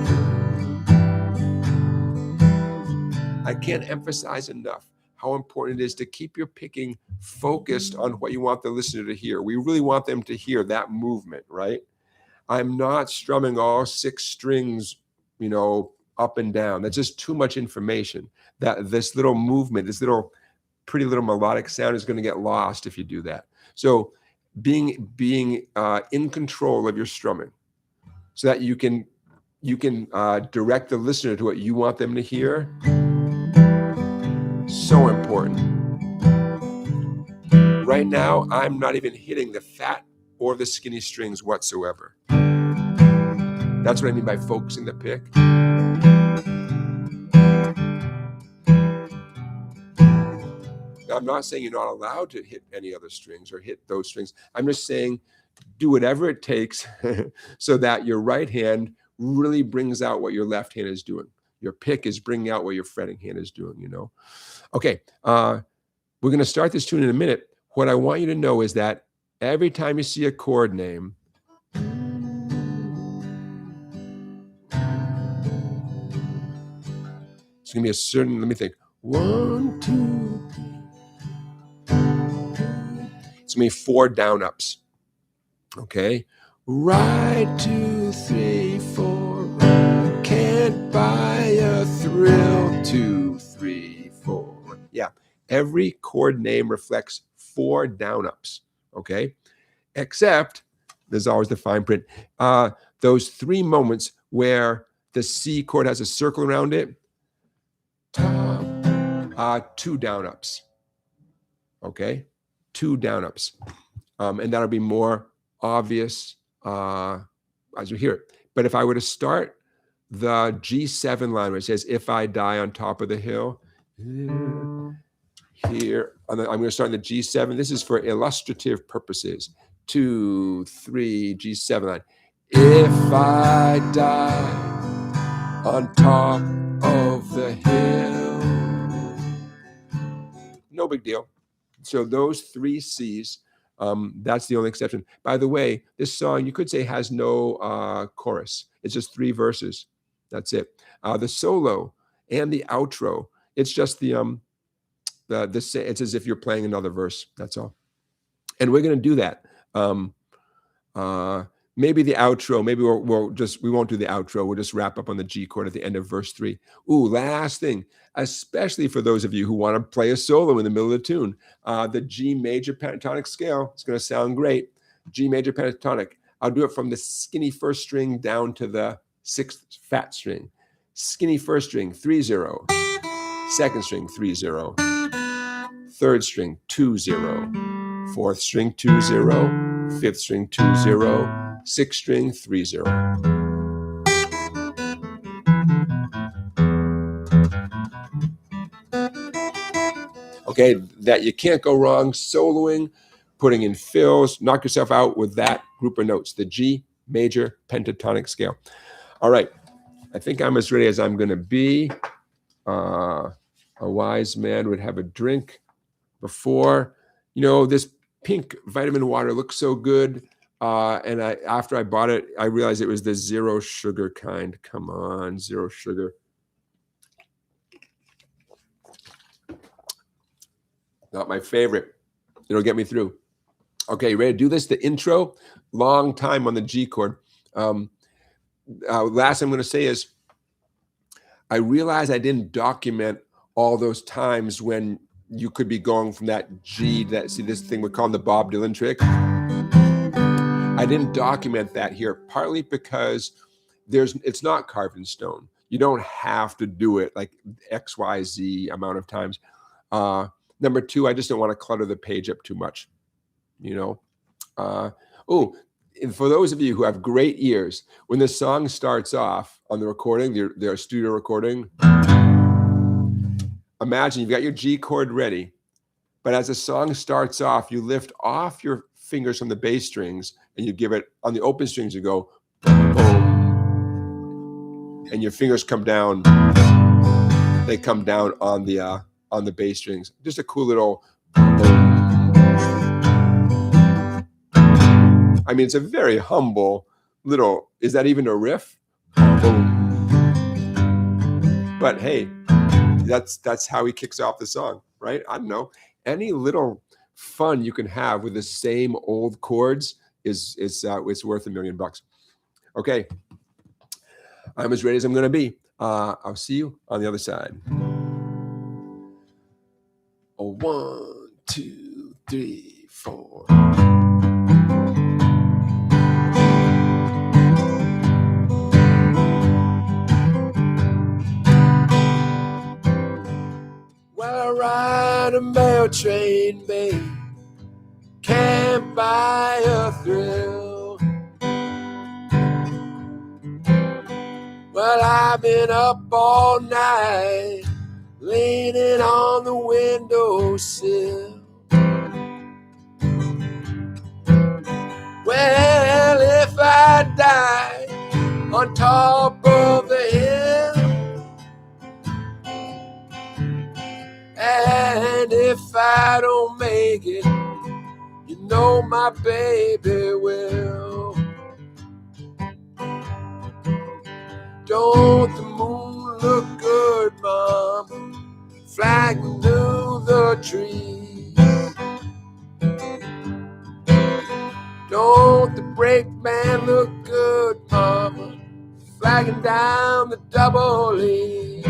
I can't emphasize enough how important it is to keep your picking focused on what you want the listener to hear. We really want them to hear that movement, right? I'm not strumming all 6 strings, up and down. That's just too much information. That this little movement, this little pretty little melodic sound is going to get lost if you do that. So being in control of your strumming, so that you You can direct the listener to what you want them to hear. So important. Right now, I'm not even hitting the fat or the skinny strings whatsoever. That's what I mean by focusing the pick. Now, I'm not saying you're not allowed to hit any other strings or hit those strings. I'm just saying do whatever it takes so that your right hand really brings out what your left hand is doing. Your pick is bringing out what your fretting hand is doing, you know. Okay, we're going to start this tune in a minute. What I want you to know is that every time you see a chord name, it's going to be a certain, let me think, 1, 2, 3. It's going to be 4 down ups. Okay, right, 2, 3, 4. Can't buy a thrill, 2, 3, 4. Yeah, every chord name reflects 4 down ups. Okay, except there's always the fine print. Those 3 moments where the C chord has a circle around it, 2 down ups. Okay, 2 down ups, and that'll be more obvious as we hear it. But if I were to start the G7 line where it says, if I die on top of the hill, here, I'm going to start in the G7. This is for illustrative purposes. 2, 3, G7 line. If I die on top of the hill. No big deal. So those 3 C's, that's the only exception. By the way, this song, you could say, has no chorus. It's just 3 verses. That's it. The solo and the outro, it's just it's as if you're playing another verse. That's all. And we're going to do that. Maybe the outro, maybe we won't do the outro. We'll just wrap up on the G chord at the end of verse 3. Ooh, last thing, especially for those of you who want to play a solo in the middle of the tune, the G major pentatonic scale, it's going to sound great. G major pentatonic. I'll do it from the skinny first string down to the 6th fat string. Skinny first string, 3-0. Second string, 3-0. Third string, 2-0. Fourth string, 2-0. Fifth string, 2-0. Sixth string, 3-0. Okay, that you can't go wrong soloing, putting in fills, knock yourself out with that group of notes, the G major pentatonic scale. All right, I think I'm as ready as I'm going to be. A wise man would have a drink before. You know, this pink vitamin water looks so good. And after I bought it, I realized it was the 0 sugar kind. Come on, 0 sugar. Not my favorite. It'll get me through. Okay, you ready to do this? The intro, long time on the G chord. Last I'm going to say is, I realized I didn't document all those times when you could be going from that G to that. See, this thing we call the Bob Dylan trick. I didn't document that here, partly because it's not carved in stone. You don't have to do it like X, Y, Z amount of times. Number 2, I just don't want to clutter the page up too much, you know. And for those of you who have great ears, when the song starts off on the recording, their studio recording, imagine you've got your G chord ready, but as the song starts off, you lift off your fingers from the bass strings and you give it on the open strings. You go boom, boom, and your fingers come down. They come down on the bass strings. Just a cool little boom. I mean, it's a very humble little. Is that even a riff? Boom. But hey, that's how he kicks off the song, right? I don't know. Any little fun you can have with the same old chords is it's worth $1 million. Okay, I'm as ready as I'm going to be. I'll see you on the other side. 1, 2, 3, 4. mail train, babe, can't buy a thrill. Well, I've been up all night, leaning on the windowsill. Well, if I die on top of the hill, and if I don't make it, you know my baby will. Don't the moon look good, Mom, flagging through the trees? Don't the brake man look good, Mama, flagging down the double E?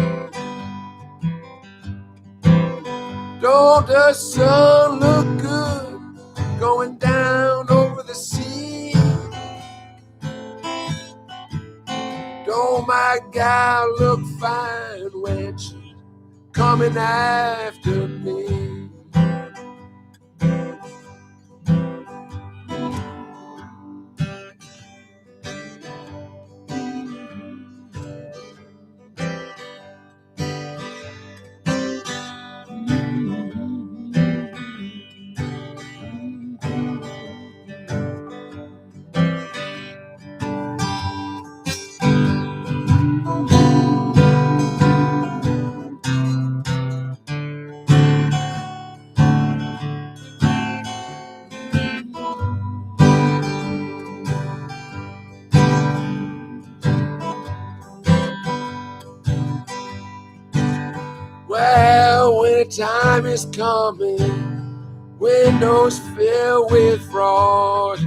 Don't the sun look good going down over the sea? Don't my gal look fine when she's coming after me? Well, winter time is coming, windows filled with frost.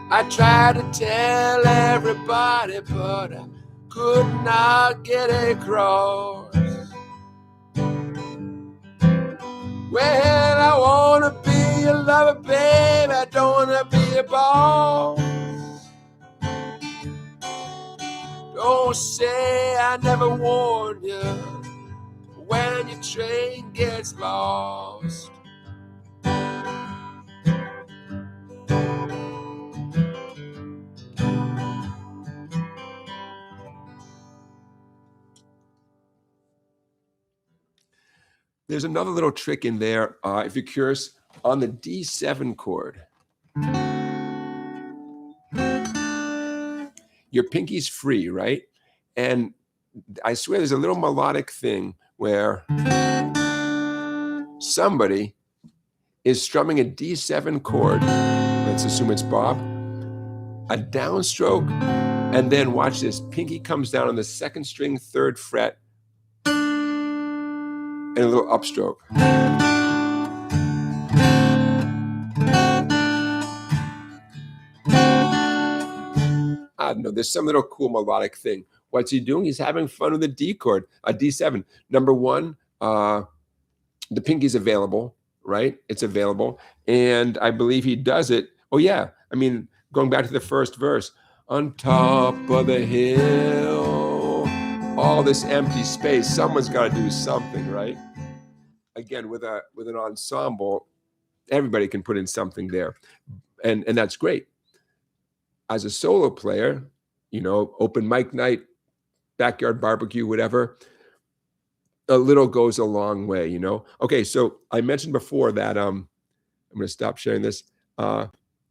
I tried to tell everybody, but I could not get across. Well, I wanna be a lover, babe, I don't wanna be a boss. Don't say I never warned you when your train gets lost. There's another little trick in there, if you're curious, on the D7 chord. Your pinky's free, right? And I swear there's a little melodic thing where somebody is strumming a D7 chord. Let's assume it's Bob. A downstroke, and then watch this. Pinky comes down on the second string, third fret, and a little upstroke. I don't know, there's some little cool melodic thing. What's he doing? He's having fun with a D chord, a D7. Number one, the pinky's available, right? It's available. And I believe he does it. Oh yeah, I mean, going back to the first verse, on top of the hill, all this empty space, someone's got to do something, right? Again, with an ensemble, everybody can put in something there, and that's great. As a solo player, you know, open mic night, backyard barbecue, whatever, a little goes a long way, you know. Okay, so I mentioned before that I'm going to stop sharing this.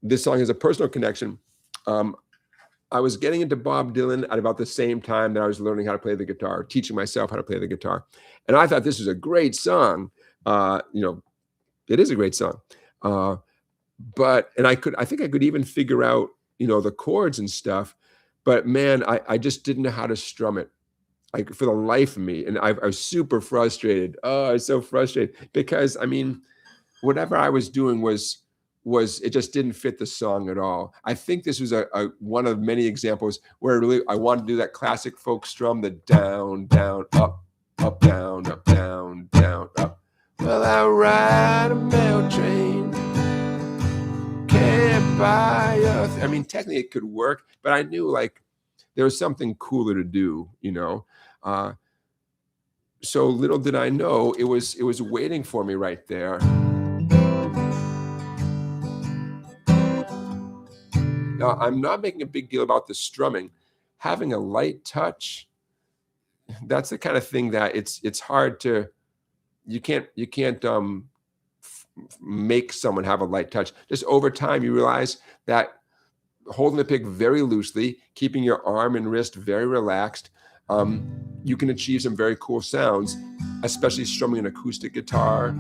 This song has a personal connection. I was getting into Bob Dylan at about the same time that I was learning how to play the guitar, teaching myself how to play the guitar. And I thought this was a great song. You know, it is a great song. But I think I could even figure out, you know, the chords and stuff. But man, I just didn't know how to strum it, like, for the life of me. And I was super frustrated. Oh, I was so frustrated because, I mean, whatever I was doing was it just didn't fit the song at all. I think this was a one of many examples where really I wanted to do that classic folk strum, the down, down, up, up, down, up, down, down, up. Well, I ride a mail train, can't buy a I mean, technically it could work, but I knew, like, there was something cooler to do, you know. So little did I know, it was waiting for me right there. Now, I'm not making a big deal about the strumming. Having a light touch, that's the kind of thing that it's hard to, you can't make someone have a light touch. Just over time, you realize that holding the pick very loosely, keeping your arm and wrist very relaxed, you can achieve some very cool sounds, especially strumming an acoustic guitar.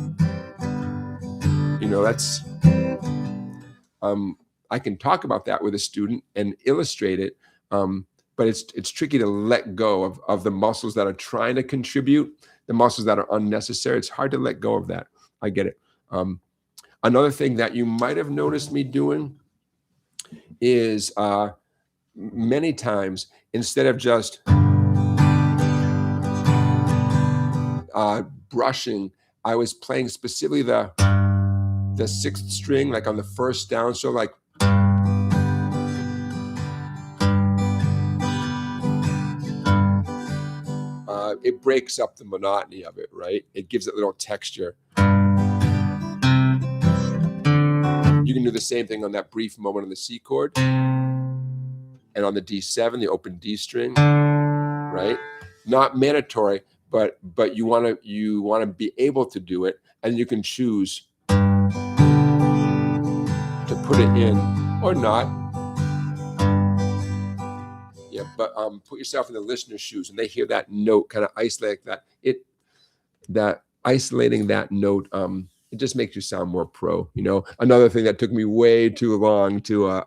You know, that's, I can talk about that with a student and illustrate it, but it's tricky to let go of the muscles that are trying to contribute, the muscles that are unnecessary. It's hard to let go of that. I get it. Another thing that you might have noticed me doing is many times, instead of just brushing, I was playing specifically the sixth string, like on the first down. So like, it breaks up the monotony of it, right? It gives it a little texture. You can do the same thing on that brief moment on the C chord and on the D7, the open D string, right? Not mandatory, but you want to be able to do it, and you can choose to put it in or not. Yeah, but put yourself in the listener's shoes, and they hear that note kind of isolate isolating that note. It just makes you sound more pro. You know, another thing that took me way too long to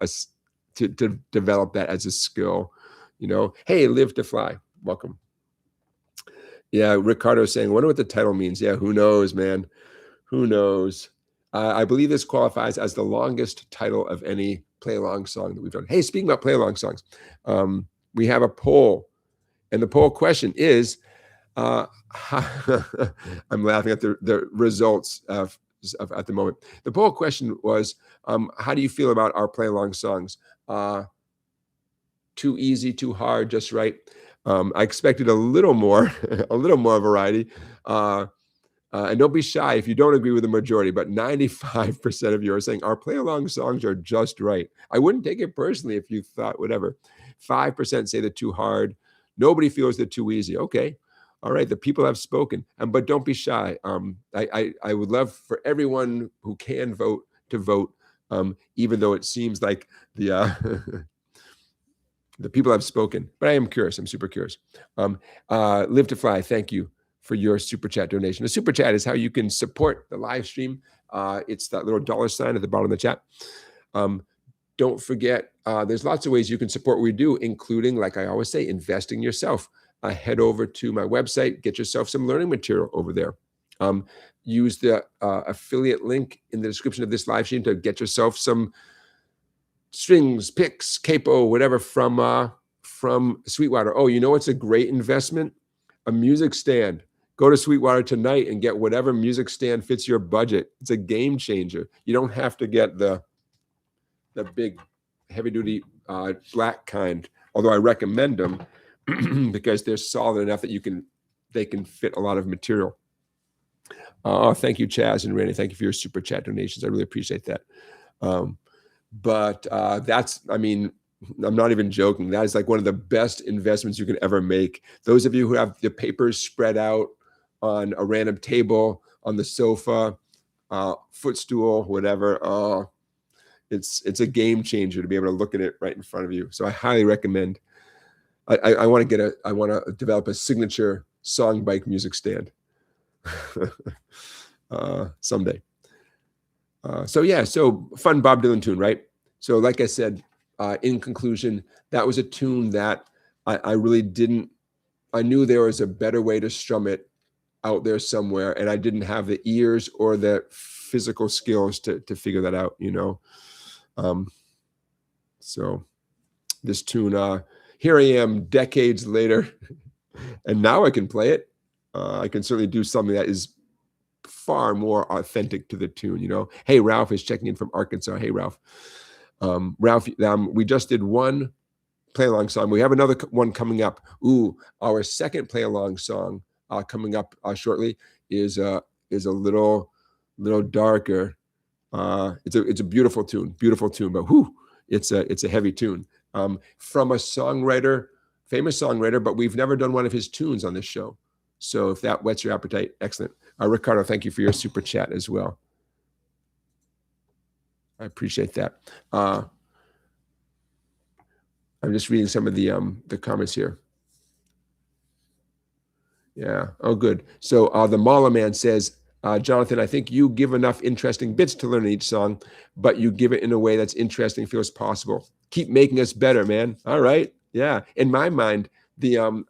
develop that as a skill. You know, hey, Live to Fly, welcome. Yeah, Ricardo's saying, I wonder what the title means. Yeah, who knows, man? Who knows? I believe this qualifies as the longest title of any play-along song that we've done. Hey, speaking about play-along songs, we have a poll, and the poll question is, I'm laughing at the results at the moment. The poll question was, how do you feel about our play-along songs? Too easy, too hard, just right? I expected a little more variety. And don't be shy if you don't agree with the majority, but 95% of you are saying our play-along songs are just right. I wouldn't take it personally if you thought whatever. 5% say they're too hard. Nobody feels they're too easy. Okay. All right. The people have spoken. But don't be shy. I would love for everyone who can vote to vote, even though it seems like the the people have spoken. But I am curious. I'm super curious. Live to Fly, thank you for your super chat donation. The super chat is how you can support the live stream. It's that little $ at the bottom of the chat. Don't forget, there's lots of ways you can support what we do, including, like I always say, investing yourself. Head over to my website, get yourself some learning material over there. Use the affiliate link in the description of this live stream to get yourself some strings, picks, capo, whatever from Sweetwater. Oh, you know what's a great investment? A music stand. Go to Sweetwater tonight and get whatever music stand fits your budget. It's a game changer. You don't have to get the big heavy-duty black kind, although I recommend them because they're solid enough that they can fit a lot of material. Thank you, Chaz and Randy. Thank you for your super chat donations. I really appreciate that. But that's, I mean, I'm not even joking. That is like one of the best investments you can ever make. Those of you who have the papers spread out on a random table, on the sofa, footstool, whatever, it's a game changer to be able to look at it right in front of you. So I highly recommend. I want to develop a signature SongBike music stand someday. So fun Bob Dylan tune, right? So like I said, in conclusion, that was a tune that I really didn't. I knew there was a better way to strum it out there somewhere, and I didn't have the ears or the physical skills to figure that out, you know. So this tune, here I am decades later, and now I can play it. I can certainly do something that is far more authentic to the tune, you know. Hey, Ralph is checking in from Arkansas. Hey, Ralph. Ralph, we just did one play-along song. We have another one coming up. Ooh, our second play-along song coming up shortly is a little darker. It's a beautiful tune, but whew, it's a heavy tune from a songwriter, famous songwriter, but we've never done one of his tunes on this show. So if that whets your appetite, excellent. Ricardo, thank you for your super chat as well. I appreciate that. I'm just reading some of the comments here. Yeah. Oh, good. So the Mala Man says, Jonathan, I think you give enough interesting bits to learn each song, but you give it in a way that's interesting, feels possible. Keep making us better, man. All right. Yeah. In my mind,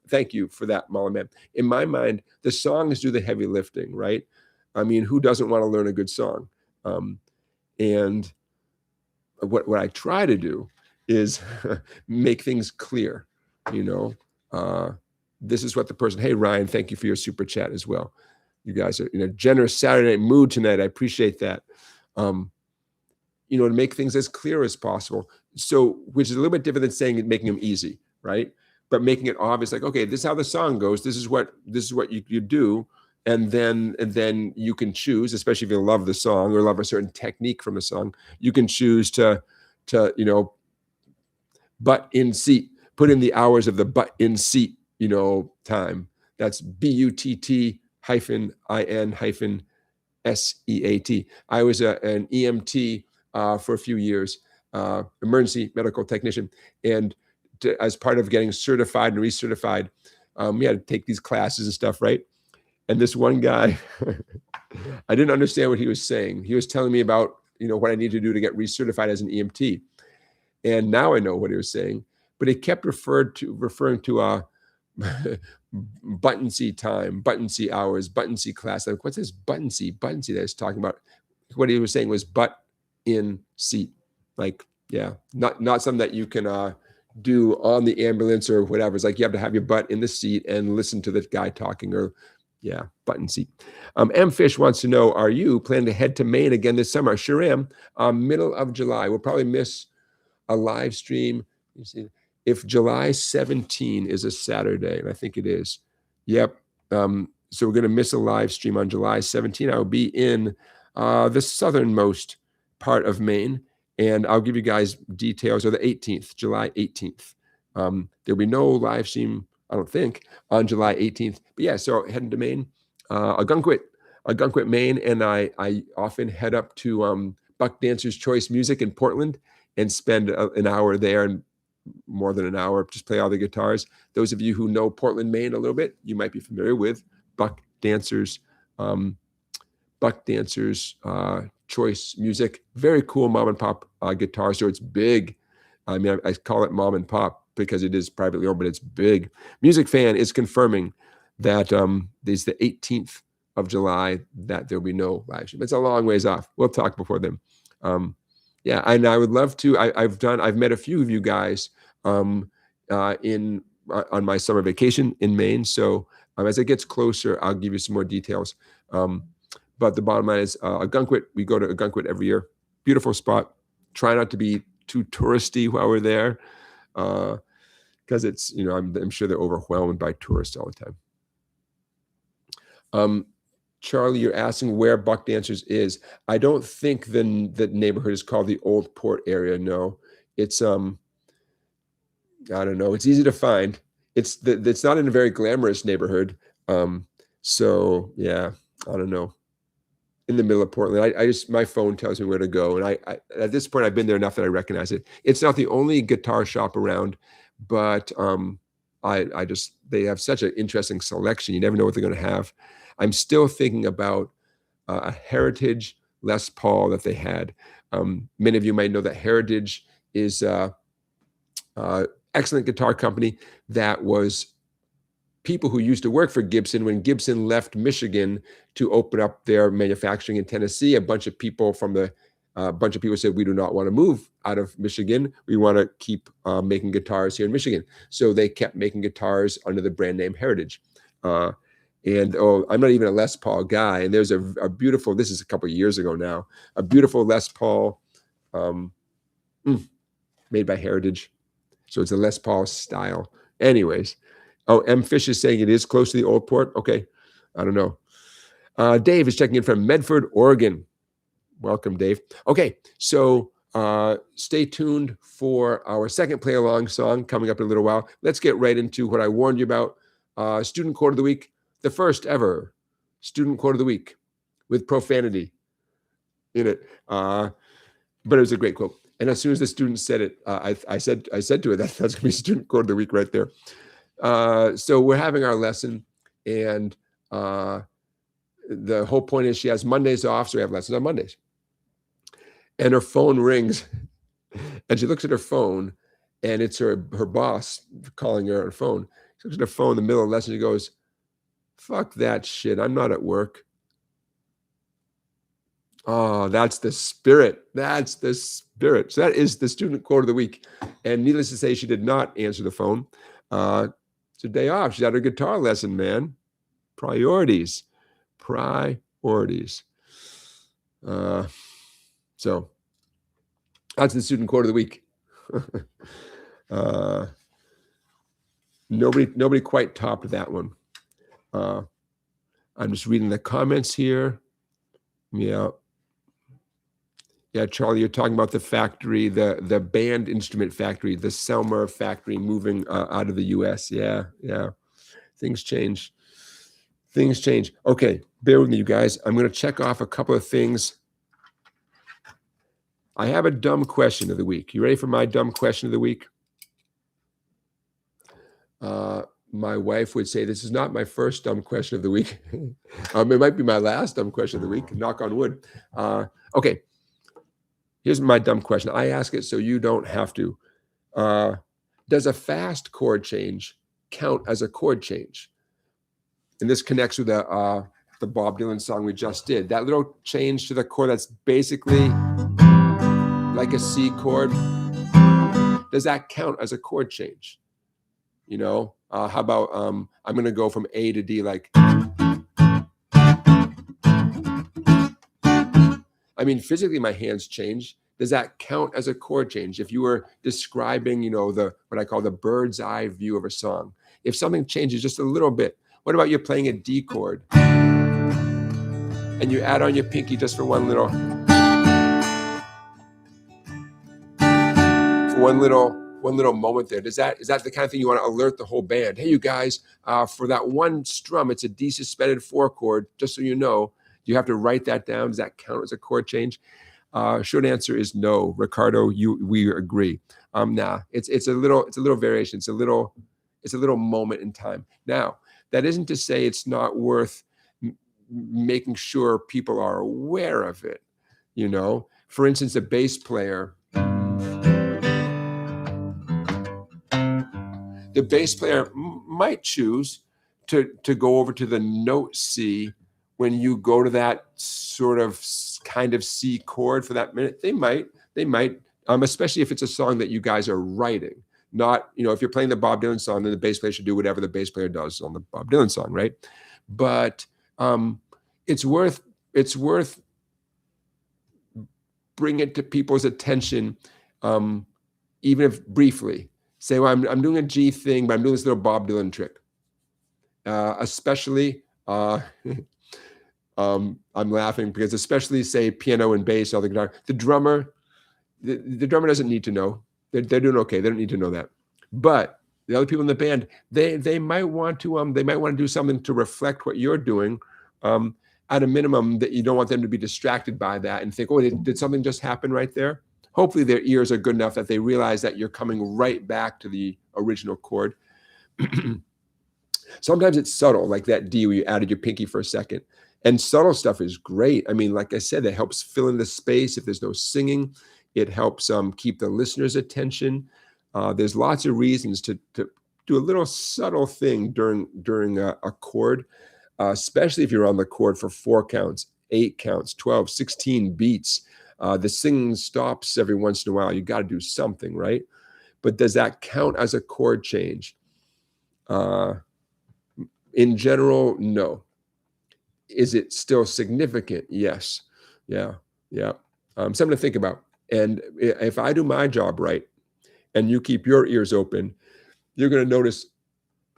thank you for that, Mala Man. In my mind, the songs do the heavy lifting, right? I mean, who doesn't want to learn a good song? And what I try to do is make things clear, you know. This is what the person, hey, Ryan, thank you for your super chat as well. You guys are in a generous Saturday night mood tonight. I appreciate that. You know, to make things as clear as possible. So, which is a little bit different than saying it, making them easy, right? But making it obvious, like, okay, this is how the song goes. This is what you do. And then you can choose, especially if you love the song or love a certain technique from the song, you can choose to you know, butt in seat, put in the hours of the butt in seat, you know, time. That's BUTT-IN-SEAT. I was an EMT for a few years, emergency medical technician. And as part of getting certified and recertified, we had to take these classes and stuff, right? And this one guy, I didn't understand what he was saying. He was telling me about, you know, what I need to do to get recertified as an EMT. And now I know what he was saying, but he kept referring to button C time, button C hours, button C class. Like, what's this button C that he's talking about? What he was saying was butt in seat. Like, yeah, not something that you can do on the ambulance or whatever. It's like you have to have your butt in the seat and listen to the guy talking, or yeah, button seat. M Fish wants to know, are you planning to head to Maine again this summer? Sure am. Middle of July. We'll probably miss a live stream. You see, if July 17 is a Saturday, and I think it is, yep. So we're going to miss a live stream on July 17. I'll be in the southernmost part of Maine, and I'll give you guys details. Or the 18th, July 18th. There'll be no live stream, I don't think, on July 18th. But yeah, so heading to Maine, Algonquin, Maine, and I often head up to Buck Dancer's Choice Music in Portland and spend an hour there, and more than an hour, just play all the guitars. Those of you who know Portland, Maine a little bit, you might be familiar with Buck Dancer's Choice Music. Very cool mom and pop guitar store. It's big. I mean, I call it mom and pop because it is privately owned, but it's big. Music Fan is confirming that there's the 18th of July that there'll be no live stream. It's a long ways off. We'll talk before then. Yeah, and I would love to. I've met a few of you guys on my summer vacation in Maine. So as it gets closer, I'll give you some more details. But the bottom line is Algonquin. We go to Algonquin every year. Beautiful spot. Try not to be too touristy while we're there, because it's, you know, I'm sure they're overwhelmed by tourists all the time. Charlie, you're asking where Buck Dancers is. I don't think the neighborhood is called the Old Port area. No, it's I don't know. It's easy to find. It's not in a very glamorous neighborhood. So yeah, I don't know. In the middle of Portland, I just, my phone tells me where to go, and I at this point I've been there enough that I recognize it. It's not the only guitar shop around, but they have such an interesting selection. You never know what they're going to have. I'm still thinking about a Heritage Les Paul that they had. Many of you might know that Heritage is excellent guitar company that was people who used to work for Gibson when Gibson left Michigan to open up their manufacturing in Tennessee. A bunch of people said, we do not want to move out of Michigan. We want to keep making guitars here in Michigan. So they kept making guitars under the brand name Heritage. I'm not even a Les Paul guy. And there's a beautiful, this is a couple of years ago now, a beautiful Les Paul made by Heritage. So it's a Les Paul style. Anyways, Oh, M. Fish is saying it is close to the old port. Okay, I don't know. Dave is checking in from Medford, Oregon. Welcome, Dave. Okay, so stay tuned for our second play along song coming up in a little while. Let's get right into what I warned you about. Student quote of the week, the first ever student quote of the week with profanity in it. But it was a great quote. And as soon as the student said it, I said to her, that's going to be student quote of the week right there. So we're having our lesson, and the whole point is she has Mondays off, so we have lessons on Mondays. And her phone rings, and she looks at her phone, and it's her boss calling her on her phone. She looks at her phone in the middle of the lesson. She goes, "Fuck that shit. I'm not at work." Oh, that's the spirit. That's the spirit. So that is the student quote of the week. And needless to say, she did not answer the phone. It's a day off. She's at her guitar lesson, man. Priorities. So that's the student quote of the week. Nobody quite topped that one. I'm just reading the comments here. Yeah, Charlie, you're talking about the factory, the band instrument factory, the Selmer factory moving out of the U.S. Yeah. Things change. Okay, bear with me, you guys. I'm going to check off a couple of things. I have a dumb question of the week. You ready for my dumb question of the week? My wife would say this is not my first dumb question of the week. It might be my last dumb question of the week. Knock on wood. Okay. Here's my dumb question. I ask it so you don't have to. Does a fast chord change count as a chord change? And this connects with the Bob Dylan song we just did. That little change to the chord that's basically like a C chord. Does that count as a chord change? You know, how about I'm going to go from A to D like. I mean, physically, my hands change. Does that count as a chord change? If you were describing, you know, what I call the bird's eye view of a song, if something changes just a little bit, what about you playing a D chord and you add on your pinky just for one little moment there? Is that the kind of thing you want to alert the whole band? Hey, you guys, for that one strum, it's a D suspended 4 chord. Just so you know. You have to write that down. Does that count as a chord change? Short answer is no. Ricardo, we agree. Nah, it's a little variation. It's a little moment in time. Now, that isn't to say it's not worth making sure people are aware of it. You know, for instance, a bass player. The bass player might choose to go over to the note C when you go to that sort of kind of C chord for that minute. They might, especially if it's a song that you guys are writing. Not, you know, if you're playing the Bob Dylan song, then the bass player should do whatever the bass player does on the Bob Dylan song, right? But it's worth bring it to people's attention, even if briefly. Say, well, I'm doing a G thing, but I'm doing this little Bob Dylan trick. Especially, I'm laughing because especially say piano and bass or the guitar, the drummer doesn't need to know. They're doing okay. They don't need to know that. But the other people in the band, they might want to do something to reflect what you're doing. At a minimum, that you don't want them to be distracted by that and think, oh, did something just happen right there? Hopefully their ears are good enough that they realize that you're coming right back to the original chord. Sometimes it's subtle, like that D where you added your pinky for a second. And subtle stuff is great. I mean, like I said, it helps fill in the space if there's no singing. It helps keep the listener's attention. There's lots of reasons to do a little subtle thing during a chord, especially if you're on the chord for 4 counts, 8 counts, 12, 16 beats. The singing stops every once in a while. You got to do something, right? But does that count as a chord change? In general, no. Is it still significant? Yes. Yeah. Something to think about. And if I do my job right and you keep your ears open, you're going to notice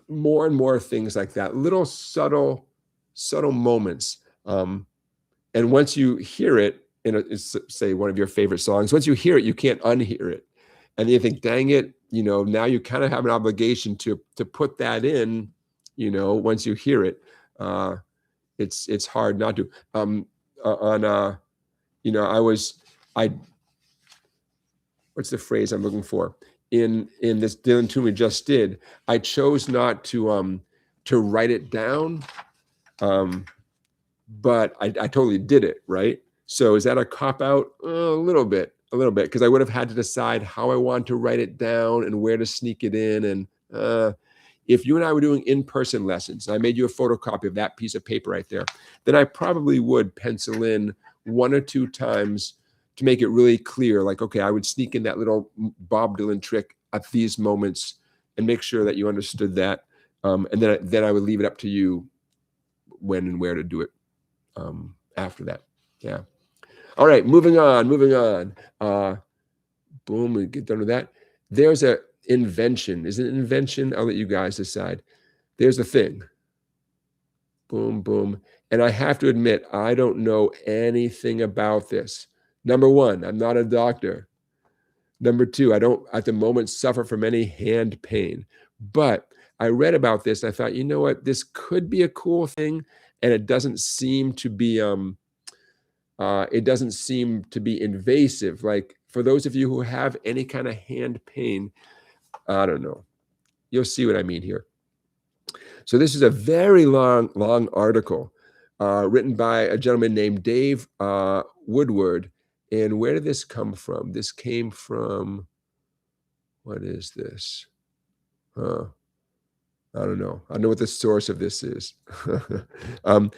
more and more things like that, little subtle moments. And once you hear it in say one of your favorite songs, once you hear it, you can't unhear it. And you think, dang it, now you kind of have an obligation to put that in, once you hear it. It's hard not to. What's the phrase I'm looking for? In this Dylan tune we just did, I chose not to write it down, but I totally did it, right? So is that a cop-out? A little bit, because I would have had to decide how I want to write it down and where to sneak it in. And if you and I were doing in-person lessons, and I made you a photocopy of that piece of paper right there, then I probably would pencil in 1 or 2 times to make it really clear, like, okay, I would sneak in that little Bob Dylan trick at these moments and make sure that you understood that. And then I would leave it up to you when and where to do it after that. Yeah. All right, moving on. Boom, we get done with that. There's a invention. Is it an invention? I'll let you guys decide. There's a thing. Boom, boom. And I have to admit, I don't know anything about this. Number 1, I'm not a doctor. Number 2, I don't at the moment suffer from any hand pain. But I read about this and I thought, you know what, this could be a cool thing, and it doesn't seem to be invasive. Like, for those of you who have any kind of hand pain, I don't know. You'll see what I mean here. So this is a very long article written by a gentleman named Dave Woodward. And where did this come from? This came from, what is this? I don't know. I know what the source of this is. I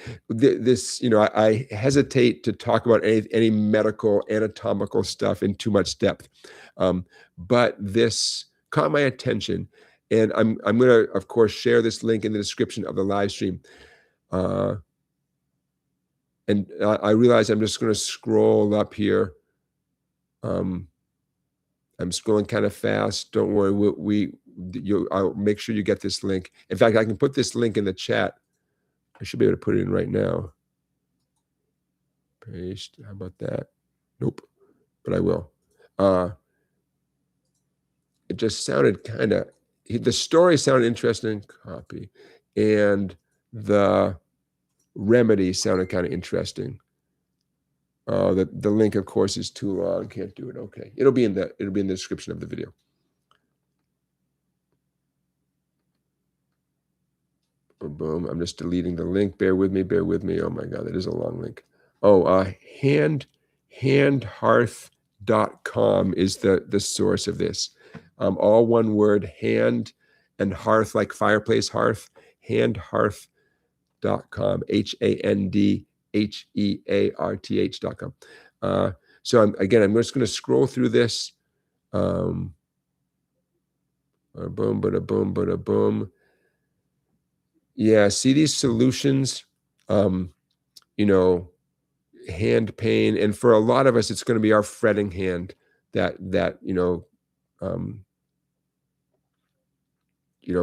hesitate to talk about any medical anatomical stuff in too much depth. But this caught my attention. And I'm going to, of course, share this link in the description of the live stream. And I realize I'm just going to scroll up here. I'm scrolling kind of fast. Don't worry. I'll make sure you get this link. In fact, I can put this link in the chat. I should be able to put it in right now. Paste. How about that? Nope. But I will. It just sounded kind of, the story sounded interesting. Copy. And the remedy sounded kind of interesting. The link, of course, is too long. Can't do it. Okay. It'll be in the description of the video. Boom, boom. I'm just deleting the link. Bear with me. Oh my God, that is a long link. Oh, handhearth.com is the source of this. All one word, hand and hearth, like fireplace hearth, handhearth.com, handhearth.com. So I'm just going to scroll through this. Boom, bada boom, bada boom. Yeah, see these solutions, hand pain, and for a lot of us, it's going to be our fretting hand that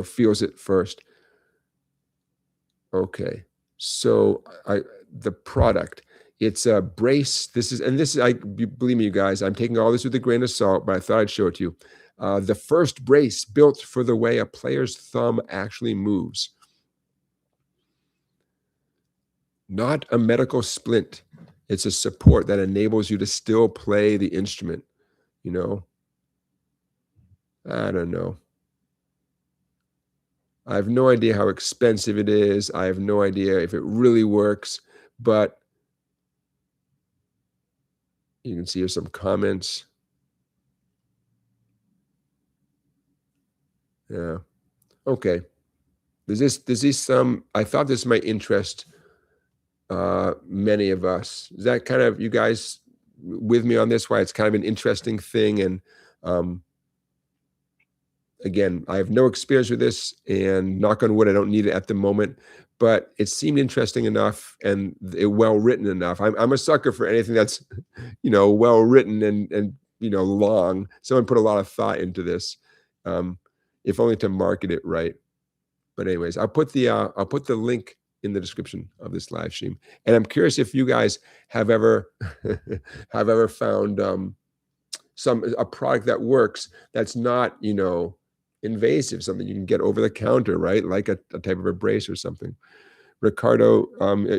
feels it first. Okay, so the product, it's a brace. Believe me, you guys, I'm taking all this with a grain of salt, but I thought I'd show it to you. The first brace built for the way a player's thumb actually moves. Not a medical splint. It's a support that enables you to still play the instrument. I don't know. I have no idea how expensive it is. I have no idea if it really works, but you can see here's some comments. Yeah. Okay. There's some, I thought this might interest many of us. Is that kind of, you guys with me on this, why it's kind of an interesting thing? And again, I have no experience with this, and knock on wood, I don't need it at the moment, but it seemed interesting enough and well written enough. I'm a sucker for anything that's well written and long. Someone put a lot of thought into this, if only to market it right. But anyways, I'll put the link in the description of this live stream. And I'm curious if you guys have ever have ever found a product that works that's not, you know, invasive, something you can get over the counter, right? Like a type of a brace or something. Ricardo,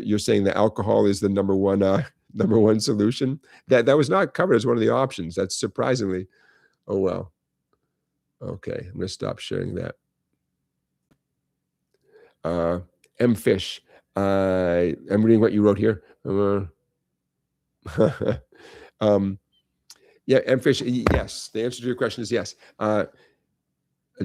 you're saying that alcohol is the number one solution. That was not covered as one of the options. That's surprisingly. Oh well. Okay, I'm gonna stop sharing that. M Fish, I'm reading what you wrote here. Yeah, M Fish. Yes, the answer to your question is yes.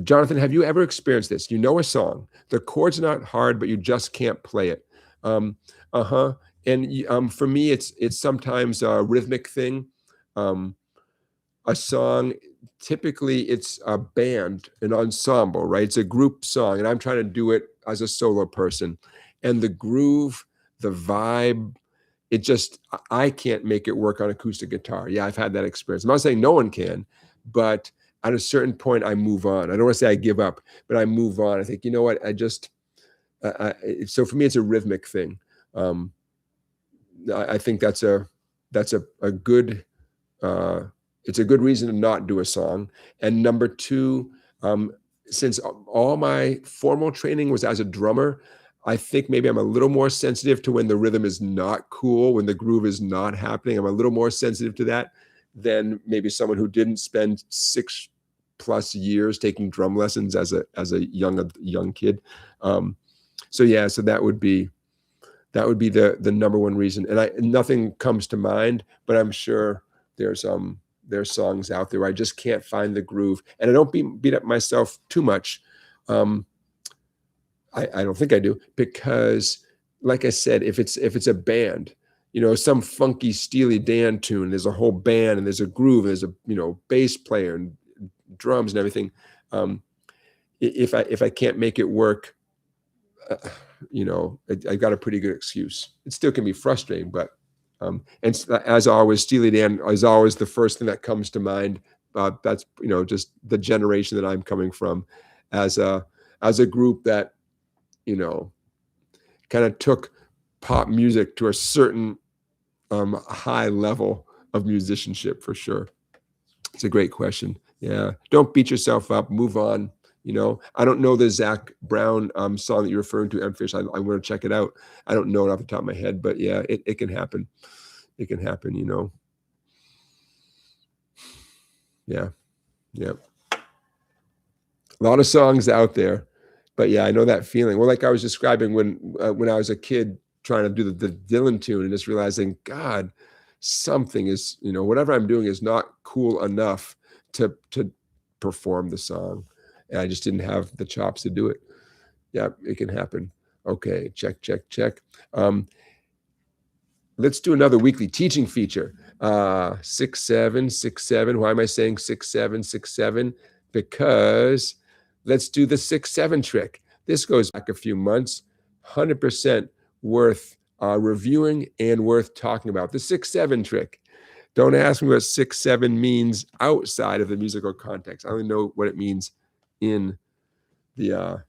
Jonathan, have you ever experienced this? You know a song, the chords are not hard, but you just can't play it. And for me, it's sometimes a rhythmic thing. A song, typically it's a band, an ensemble, right? It's a group song, and I'm trying to do it as a solo person. And the groove, the vibe, I can't make it work on acoustic guitar. Yeah, I've had that experience. I'm not saying no one can, but at a certain point, I move on. I don't want to say I give up, but I move on. I think, you know what? So for me, it's a rhythmic thing. I think that's a good, it's a good reason to not do a song. And number two, since all my formal training was as a drummer, I think maybe I'm a little more sensitive to when the rhythm is not cool, when the groove is not happening. I'm a little more sensitive to that than maybe someone who didn't spend 6+ years taking drum lessons as a young kid. So yeah, so that would be the number one reason. And nothing comes to mind, but I'm sure there's songs out there where I just can't find the groove, and I don't beat up myself too much. I don't think I do, because like I said, if it's a band, you know, some funky Steely Dan tune, there's a whole band and there's a groove and there's a, you know, bass player and drums and everything. If I can't make it work, you know, I got a pretty good excuse. It still can be frustrating, but and as always, Steely Dan is always the first thing that comes to mind. That's, you know, just the generation that I'm coming from, as a group that, you know, kind of took pop music to a certain high level of musicianship, for sure. It's a great question. Yeah, don't beat yourself up. Move on. You know, I don't know the Zach Brown song that you're referring to, M-Fish. I'm going to check it out. I don't know it off the top of my head, but yeah, it can happen. It can happen, you know. Yeah. A lot of songs out there, but yeah, I know that feeling. Well, like I was describing when I was a kid trying to do the Dylan tune and just realizing, God, something is, you know, whatever I'm doing is not cool enough to perform the song. And I just didn't have the chops to do it. Yeah, it can happen. Okay, check. Let's do another weekly teaching feature. 6-7-6-7. Why am I saying 6-7-6-7? Because let's do the 6-7 trick. This goes back a few months. 100% worth reviewing and worth talking about. The 6-7 trick. Don't ask me what 6-7 means outside of the musical context. I only know what it means in the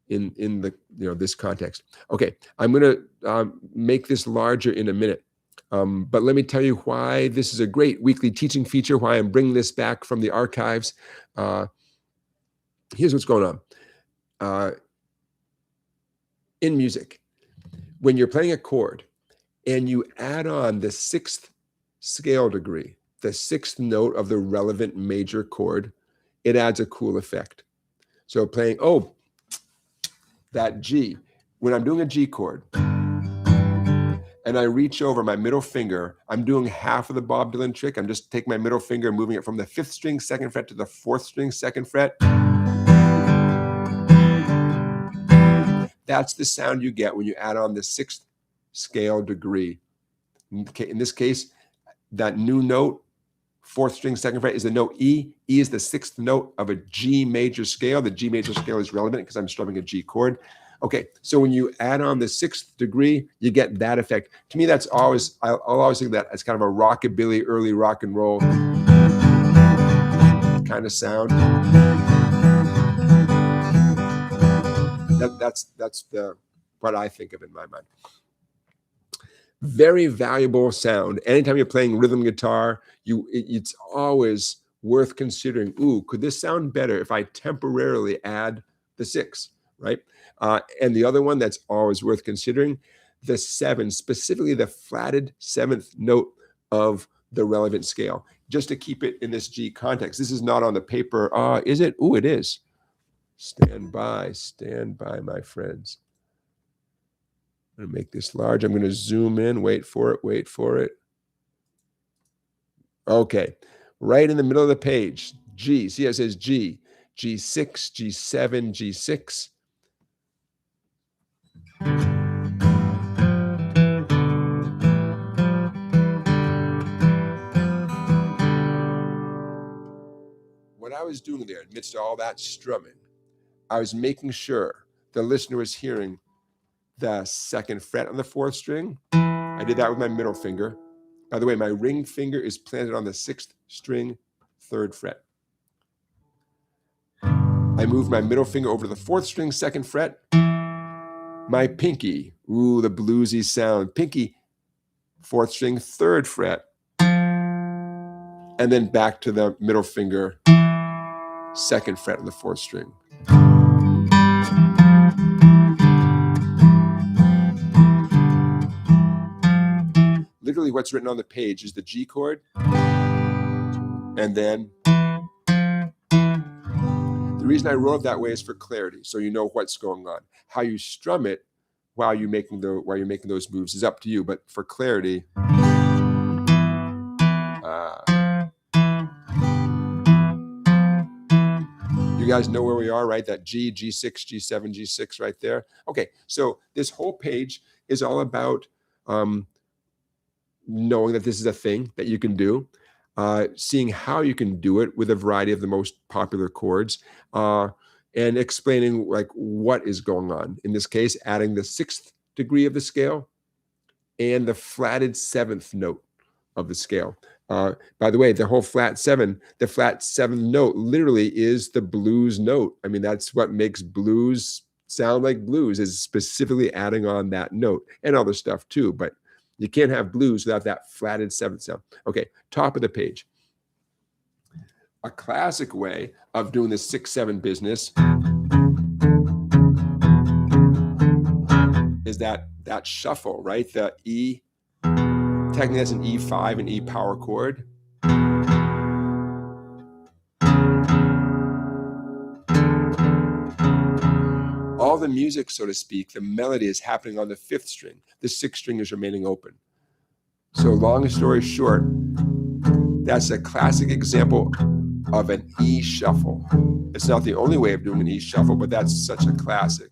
in the, you know, this context. Okay, I'm going to make this larger in a minute. But let me tell you why this is a great weekly teaching feature, why I'm bringing this back from the archives. Here's what's going on. In music, when you're playing a chord and you add on the 6th scale degree, the 6th note of the relevant major chord, it adds a cool effect. So playing, that G, when I'm doing a G chord and I reach over my middle finger, I'm doing half of the Bob Dylan trick. I'm just taking my middle finger and moving it from the 5th string 2nd fret to the 4th string 2nd fret. That's the sound you get when you add on the 6th scale degree. In this case, that new note, 4th string 2nd fret, is the note E. E is the 6th note of a G major scale. The G major scale is relevant because I'm strumming a G chord. Okay, so when you add on the 6th degree, you get that effect. To me, that's always, I'll always think of that as kind of a rockabilly, early rock and roll kind of sound. That's what I think of in my mind. Very valuable sound. Anytime you're playing rhythm guitar, it's always worth considering, ooh, could this sound better if I temporarily add the 6, right? And the other one that's always worth considering, the 7, specifically the flatted 7th note of the relevant scale, just to keep it in this G context. This is not on the paper. Is it? Ooh, it is. Stand by, my friends. I'm going to make this large. I'm going to zoom in. Wait for it. Okay. Right in the middle of the page, G. See, it says G. G6, G7, G6. What I was doing there, amidst all that strumming, I was making sure the listener was hearing the 2nd fret on the 4th string. I did that with my middle finger. By the way, my ring finger is planted on the 6th string, 3rd fret. I moved my middle finger over to the 4th string, 2nd fret. My pinky, ooh, the bluesy sound. Pinky, 4th string, 3rd fret. And then back to the middle finger, 2nd fret on the 4th string. Literally what's written on the page is the G chord, and then the reason I wrote it that way is for clarity, so you know what's going on. How you strum it while you're making those moves is up to you, but for clarity, you guys know where we are, right? That G, G6, G7, G6 right there. Okay, so this whole page is all about knowing that this is a thing that you can do, seeing how you can do it with a variety of the most popular chords, and explaining like what is going on. In this case, adding the 6th degree of the scale and the flatted 7th note of the scale. By the way, the whole flat 7, the flat 7th note literally is the blues note. I mean, that's what makes blues sound like blues, is specifically adding on that note and other stuff too, but you can't have blues without that flatted 7th sound. Okay, top of the page. A classic way of doing the 6-7 business is that shuffle, right? The E, technically that's an E5 and E power chord. All the music, so to speak, the melody is happening on the 5th string. The 6th string is remaining open. So long story short, that's a classic example of an E shuffle. It's not the only way of doing an E shuffle, but that's such a classic.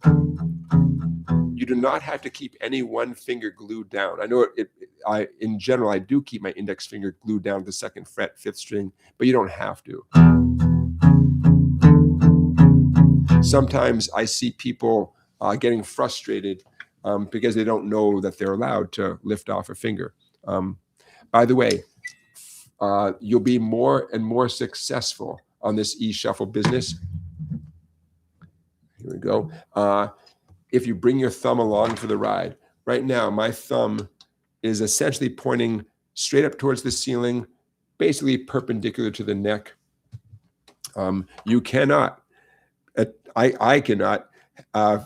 You do not have to keep any one finger glued down. I know in general, I do keep my index finger glued down to the 2nd fret, 5th string, but you don't have to. Sometimes I see people getting frustrated because they don't know that they're allowed to lift off a finger. By the way, you'll be more and more successful on this E shuffle business. Here we go. If you bring your thumb along for the ride. Right now, my thumb is essentially pointing straight up towards the ceiling, basically perpendicular to the neck. You cannot, I cannot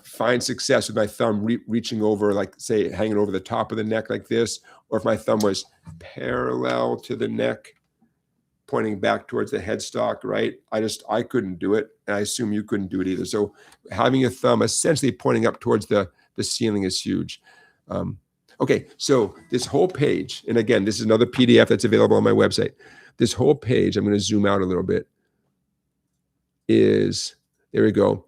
find success with my thumb reaching over, like say hanging over the top of the neck like this, or if my thumb was parallel to the neck, pointing back towards the headstock, right? I couldn't do it, and I assume you couldn't do it either. So having a thumb essentially pointing up towards the ceiling is huge. Okay, so this whole page, and again, this is another PDF that's available on my website. This whole page, I'm going to zoom out a little bit, is, there we go,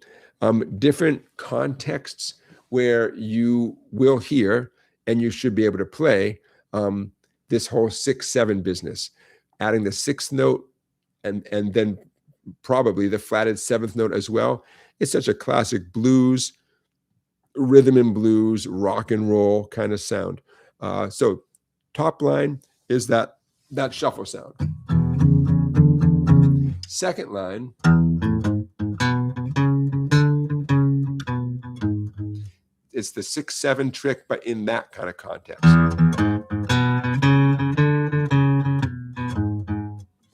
different contexts where you will hear and you should be able to play this whole 6-7 business, adding the 6th note and then probably the flatted 7th note as well. It's such a classic blues, rhythm and blues, rock and roll kind of sound. So top line is that shuffle sound. Second line It's the 6/7 trick, but in that kind of context.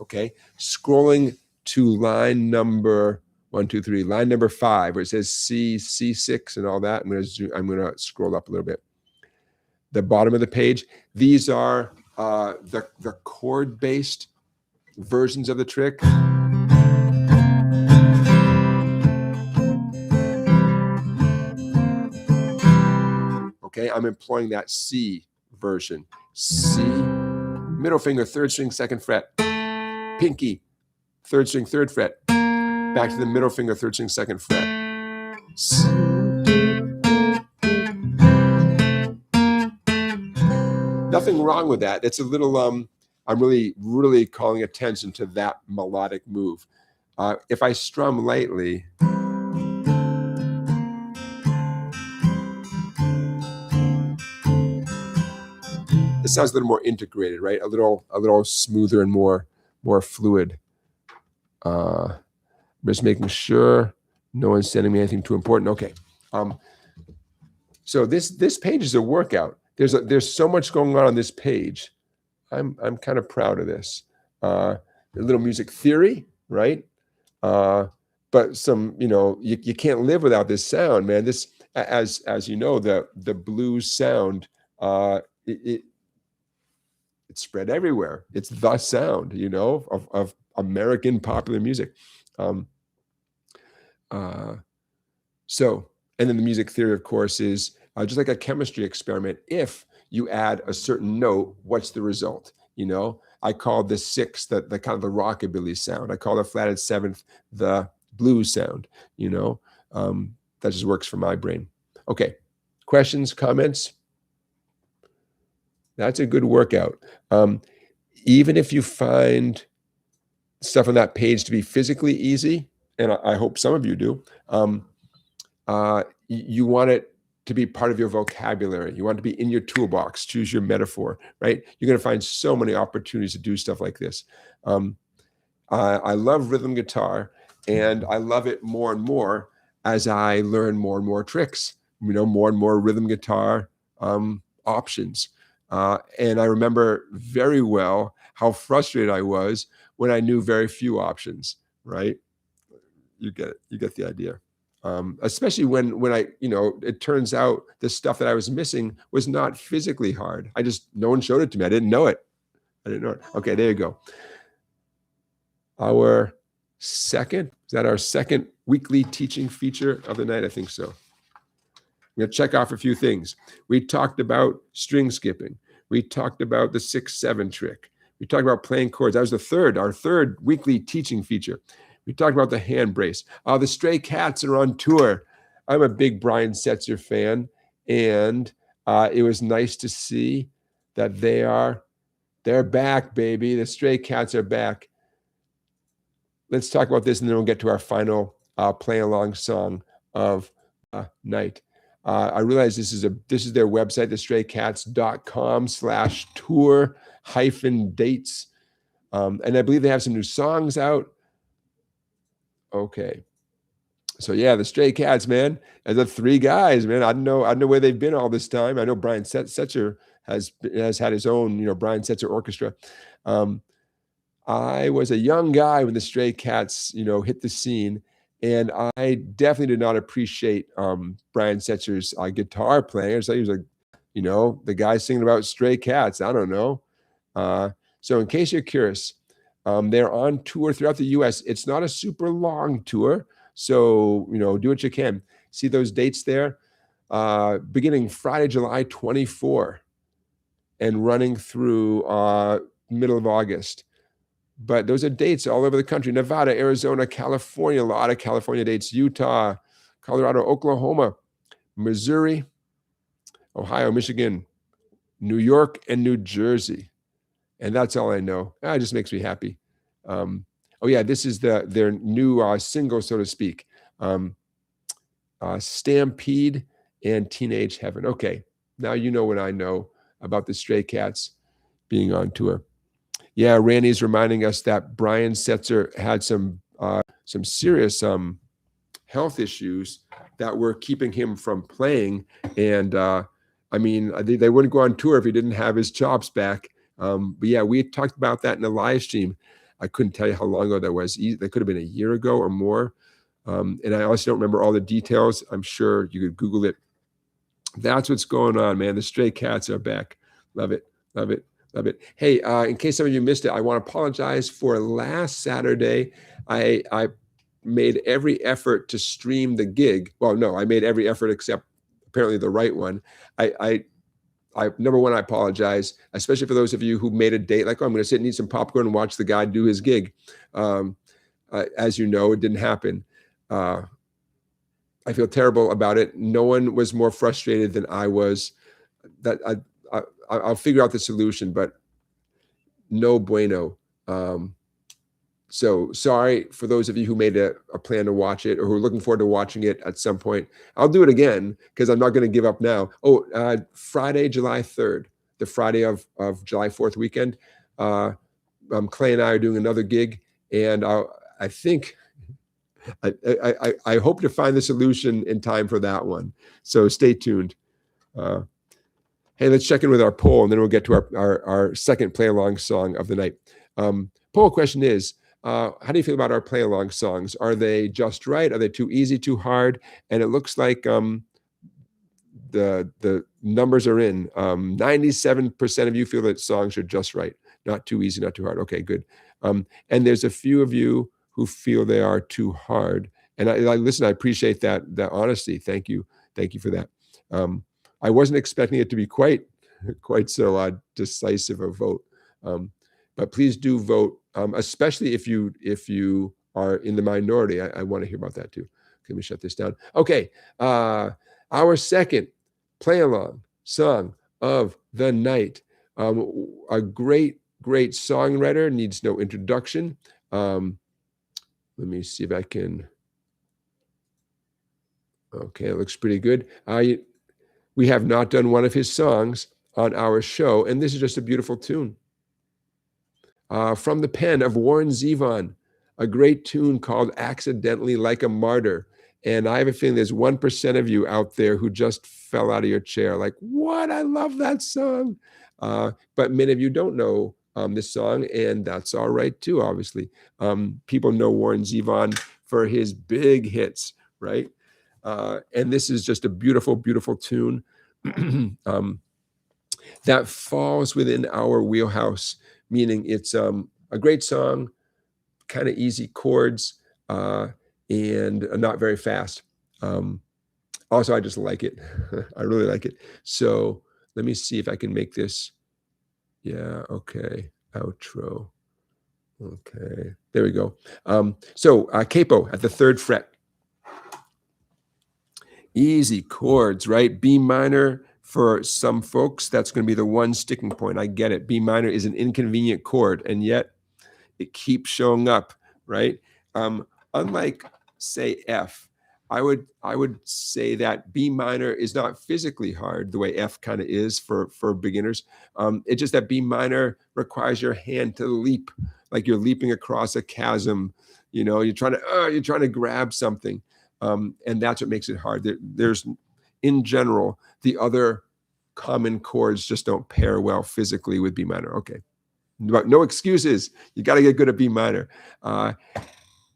Okay, scrolling to line number 5, where it says C6 and all that. I'm gonna scroll up a little bit. The bottom of the page. These are the chord-based versions of the trick. Okay, I'm employing that C version. C, middle finger, 3rd string, 2nd fret. Pinky, 3rd string, 3rd fret. Back to the middle finger, 3rd string, 2nd fret. C. Nothing wrong with that. It's a little, I'm really calling attention to that melodic move. If I strum lightly, it sounds a little more integrated, right? A little smoother and more fluid. I'm just making sure no one's sending me anything too important. Okay. So this page is a workout. There's so much going on this page. I'm kind of proud of this. A little music theory, right? But some, you can't live without this sound, man. This, as you know, the blues sound, it's spread everywhere. It's the sound, of American popular music. So, and then the music theory, of course, is just like a chemistry experiment. If you add a certain note, what's the result? I call the 6th the kind of the rockabilly sound. I call the flatted 7th the blues sound. That just works for my brain. Okay, questions, comments? That's a good workout. Even if you find stuff on that page to be physically easy, and I hope some of you do, you want it to be part of your vocabulary. You want it to be in your toolbox. Choose your metaphor, right? You're going to find so many opportunities to do stuff like this. I love rhythm guitar, and I love it more and more as I learn more and more tricks, more and more rhythm guitar options. And I remember very well how frustrated I was when I knew very few options, right? You get it. You get the idea. Especially when I, it turns out the stuff that I was missing was not physically hard. No one showed it to me. I didn't know it. Okay, there you go. Is that our second weekly teaching feature of the night? I think so. I'm going to check off a few things. We talked about string skipping. We talked about the 6/7 trick. We talked about playing chords. That was our third weekly teaching feature. We talked about the hand brace. The Stray Cats are on tour. I'm a big Brian Setzer fan, and it was nice to see that they're back, baby. The Stray Cats are back. Let's talk about this, and then we'll get to our final play-along song of night. I realize this is their website, thestraycats.com/tour-dates. And I believe they have some new songs out. Okay. So yeah, the Stray Cats, man. As the 3 guys, man. I don't know where they've been all this time. I know Brian Setzer has had his own, Brian Setzer Orchestra. I was a young guy when the Stray Cats, hit the scene, and I definitely did not appreciate Brian Setzer's guitar playing. I thought he was the guy singing about stray cats. I don't know. So in case you're curious, they're on tour throughout the U.S. It's not a super long tour, so do what you can. See those dates there, beginning Friday, July 24, and running through middle of August. But those are dates all over the country: Nevada, Arizona, California, a lot of California dates, Utah, Colorado, Oklahoma, Missouri, Ohio, Michigan, New York, and New Jersey. And that's all I know. It just makes me happy. This is their new single, so to speak. Stampede and Teenage Heaven. Okay, now you know what I know about the Stray Cats being on tour. Yeah, Randy's reminding us that Brian Setzer had some serious health issues that were keeping him from playing. And I mean, they wouldn't go on tour if he didn't have his chops back. But yeah, we talked about that in a live stream. I couldn't tell you how long ago that was. That could have been a year ago or more. And I also don't remember all the details. I'm sure you could Google it. That's what's going on, man. The Stray Cats are back. Love it. Love it. Love it. Hey, in case some of you missed it, I want to apologize for last Saturday. I made every effort to stream the gig. Well, no, I made every effort except apparently the right one. I number one, I apologize, especially for those of you who made a date like, oh, I'm going to sit and eat some popcorn and watch the guy do his gig. As you know, it didn't happen. I feel terrible about it. No one was more frustrated than I was. That I'll figure out the solution, but no bueno. So sorry for those of you who made a plan to watch it or who are looking forward to watching it at some point. I'll do it again because I'm not going to give up now. Oh, Friday, July 3rd, the Friday of July 4th weekend. Clay and I are doing another gig, and I think I hope to find the solution in time for that one. So stay tuned. Hey, let's check in with our poll, and then we'll get to our second play-along song of the night. Poll question is, how do you feel about our play-along songs? Are they just right? Are they too easy, too hard? And it looks like the numbers are in. 97% of you feel that songs are just right. Not too easy, not too hard. Okay, good. And there's a few of you who feel they are too hard. And I listen, I appreciate that honesty. Thank you. Thank you for that. I wasn't expecting it to be quite so decisive a vote. But please do vote, especially if you are in the minority. I want to hear about that too. Let me shut this down. Okay, our second play-along song of the night. A great songwriter, needs no introduction. Let me see if I can. Okay, it looks pretty good. We have not done one of his songs on our show, and this is just a beautiful tune. From the pen of Warren Zevon, a great tune called Accidentally Like a Martyr. And I have a feeling there's 1% of you out there who just fell out of your chair like, what? I love that song. But many of you don't know this song, and that's all right too, obviously. People know Warren Zevon for his big hits, right? And this is just a beautiful, beautiful tune that falls within our wheelhouse, meaning it's a great song, kind of easy chords, and not very fast. Also, I just like it. I really like it. So let me see if I can make this. Yeah, okay. Outro. Okay, there we go. So capo at the 3rd fret. Easy chords, right? B minor for some folks, that's going to be the one sticking point. I get it. B minor is an inconvenient chord, and yet it keeps showing up, right? Unlike, say, F, I would say that B minor is not physically hard the way F kind of is for beginners. It's just that B minor requires your hand to leap, like you're leaping across a chasm. You know, you're trying to grab something, and that's what makes it hard. There's, in general, the other common chords just don't pair well physically with B minor. Okay, but no excuses. You got to get good at B minor.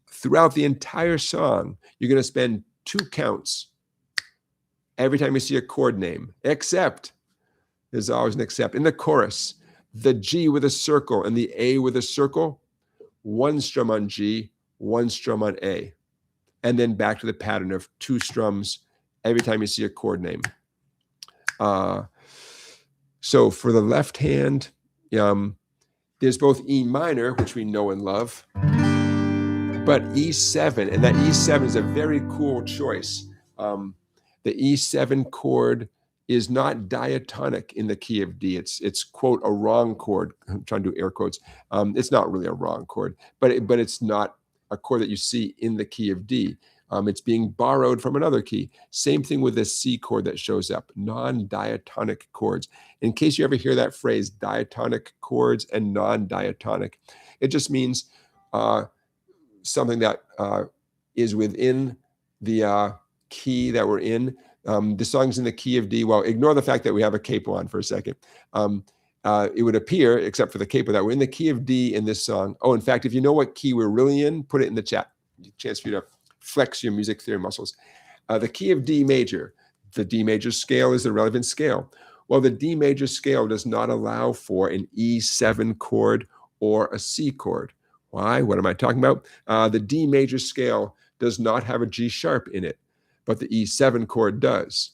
Throughout the entire song, you're going to spend 2 counts every time you see a chord name, except, there's always an except. In the chorus, the G with a circle and the A with a circle, 1 strum on G, 1 strum on A. And then back to the pattern of 2 strums every time you see a chord name. So for the left hand, there's both E minor, which we know and love, but E7, and that E7 is a very cool choice. The E7 chord is not diatonic in the key of D. It's quote a wrong chord. I'm trying to do air quotes. It's not really a wrong chord, but it's not a chord that you see in the key of D. It's being borrowed from another key. Same thing with the C chord that shows up, non-diatonic chords. In case you ever hear that phrase, diatonic chords and non-diatonic, it just means something that is within the key that we're in. The song's in the key of D. Well, ignore the fact that we have a capo on for a second. It would appear, except for the capo, that we're in the key of D in this song. Oh, in fact, if you know what key we're really in, put it in the chat. Chance for you to flex your music theory muscles. The key of D major. The D major scale is the relevant scale. Well, the D major scale does not allow for an E7 chord or a C chord. Why? What am I talking about? The D major scale does not have a G sharp in it, but the E7 chord does.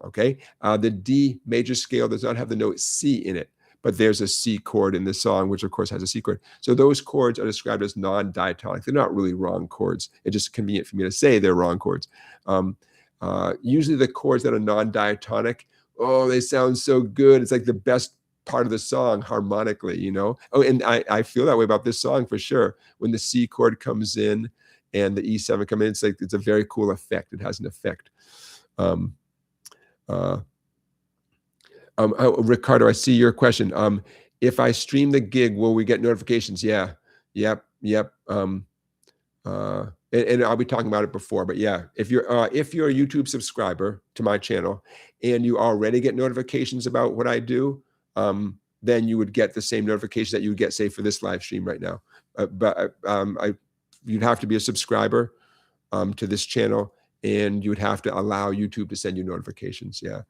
Okay? The D major scale does not have the note C in it, but there's a C chord in the song, which of course has a C chord. So those chords are described as non-diatonic. They're not really wrong chords. It's just convenient for me to say they're wrong chords. Usually the chords that are non-diatonic, oh, they sound so good. It's like the best part of the song harmonically, you know? Oh, and I feel that way about this song for sure. When the C chord comes in and the E7 comes in, it's like, it's a very cool effect. It has an effect. Ricardo, I see your question. If I stream the gig, will we get notifications? Yeah. Yep. And I'll be talking about it before, but yeah, if you're a YouTube subscriber to my channel and you already get notifications about what I do, then you would get the same notification that you would get, say, for this live stream right now. You'd have to be a subscriber to this channel, and you would have to allow YouTube to send you notifications. Yeah.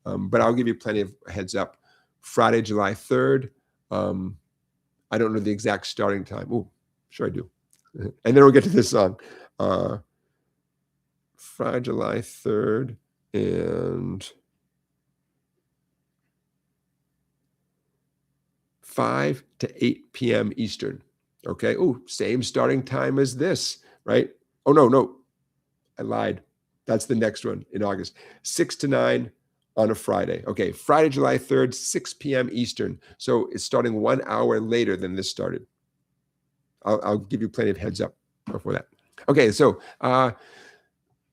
But I'll give you plenty of heads up. Friday, July 3rd. I don't know the exact starting time. Oh, sure I do. And then we'll get to this song. Friday, July 3rd, and 5 to 8 p.m. Eastern. Okay. Oh, same starting time as this, right? Oh, no. I lied. That's the next one in August. 6 to 9 on a Friday. Okay. Friday, July 3rd, 6 p.m. Eastern. So it's starting 1 hour later than this started. I'll give you plenty of heads up before that. Okay. So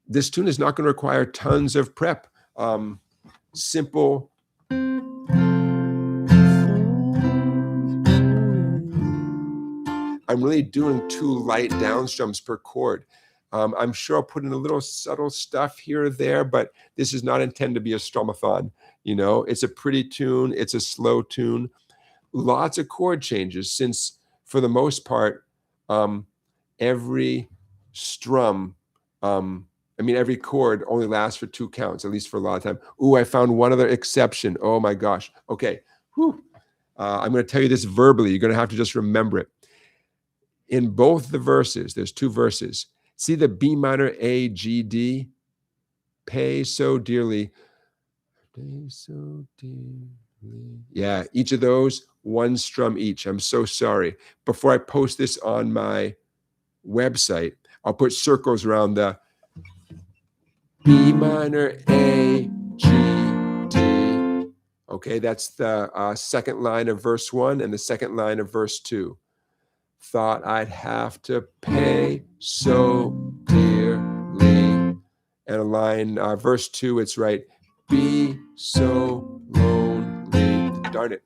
this tune is not going to require tons of prep. Simple. I'm really doing 2 light down strums per chord. I'm sure I'll put in a little subtle stuff here or there, but this is not intended to be a strumathon. You know, it's a pretty tune. It's a slow tune. Lots of chord changes, since for the most part, every strum, every chord only lasts for 2 counts, at least for a lot of time. Ooh, I found one other exception. Oh my gosh. Okay. Whew. I'm going to tell you this verbally. You're going to have to just remember it. In both the verses, there's 2 verses. See the B minor A, G, D? Pay so dearly. Pay so dearly. Yeah, each of those, 1 strum each. I'm so sorry. Before I post this on my website, I'll put circles around the B minor A, G, D. Okay, that's the second line of verse 1 and the second line of verse 2. Thought I'd have to pay so dearly. And a line, verse 2, it's right. Be so lonely. Darn it.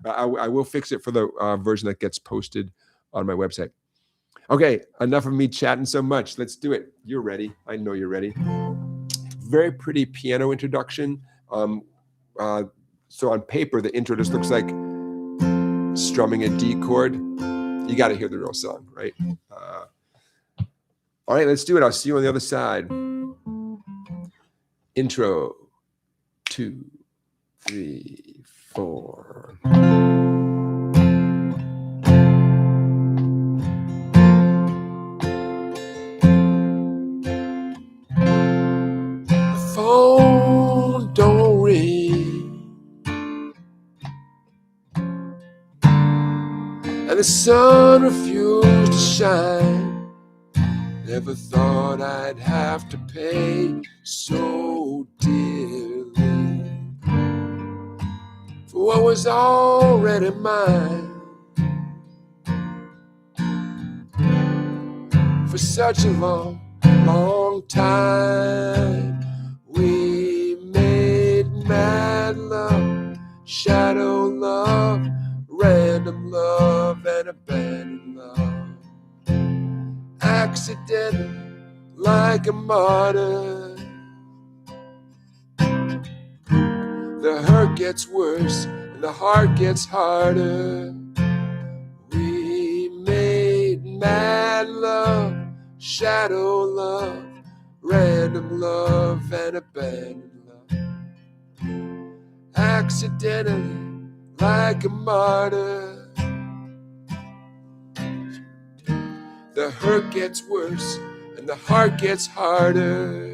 I will fix it for the version that gets posted on my website. Okay, enough of me chatting so much. Let's do it. You're ready. I know you're ready. Very pretty piano introduction. So on paper, the intro just looks like strumming a D chord. You got to hear the real song, right? All right, let's do it. I'll see you on the other side. Intro, 2, 3, 4. The phone don't ring, and the sun refused to shine. Never thought I'd have to pay so dearly for what was already mine. For such a long, long time, we made mad love, shadow love, random love, and abandoned love. Accident like a martyr. hurt gets worse and the heart gets harder. We made mad love, shadow love, random love, and abandoned love. Accidentally, like a martyr. The hurt gets worse and the heart gets harder.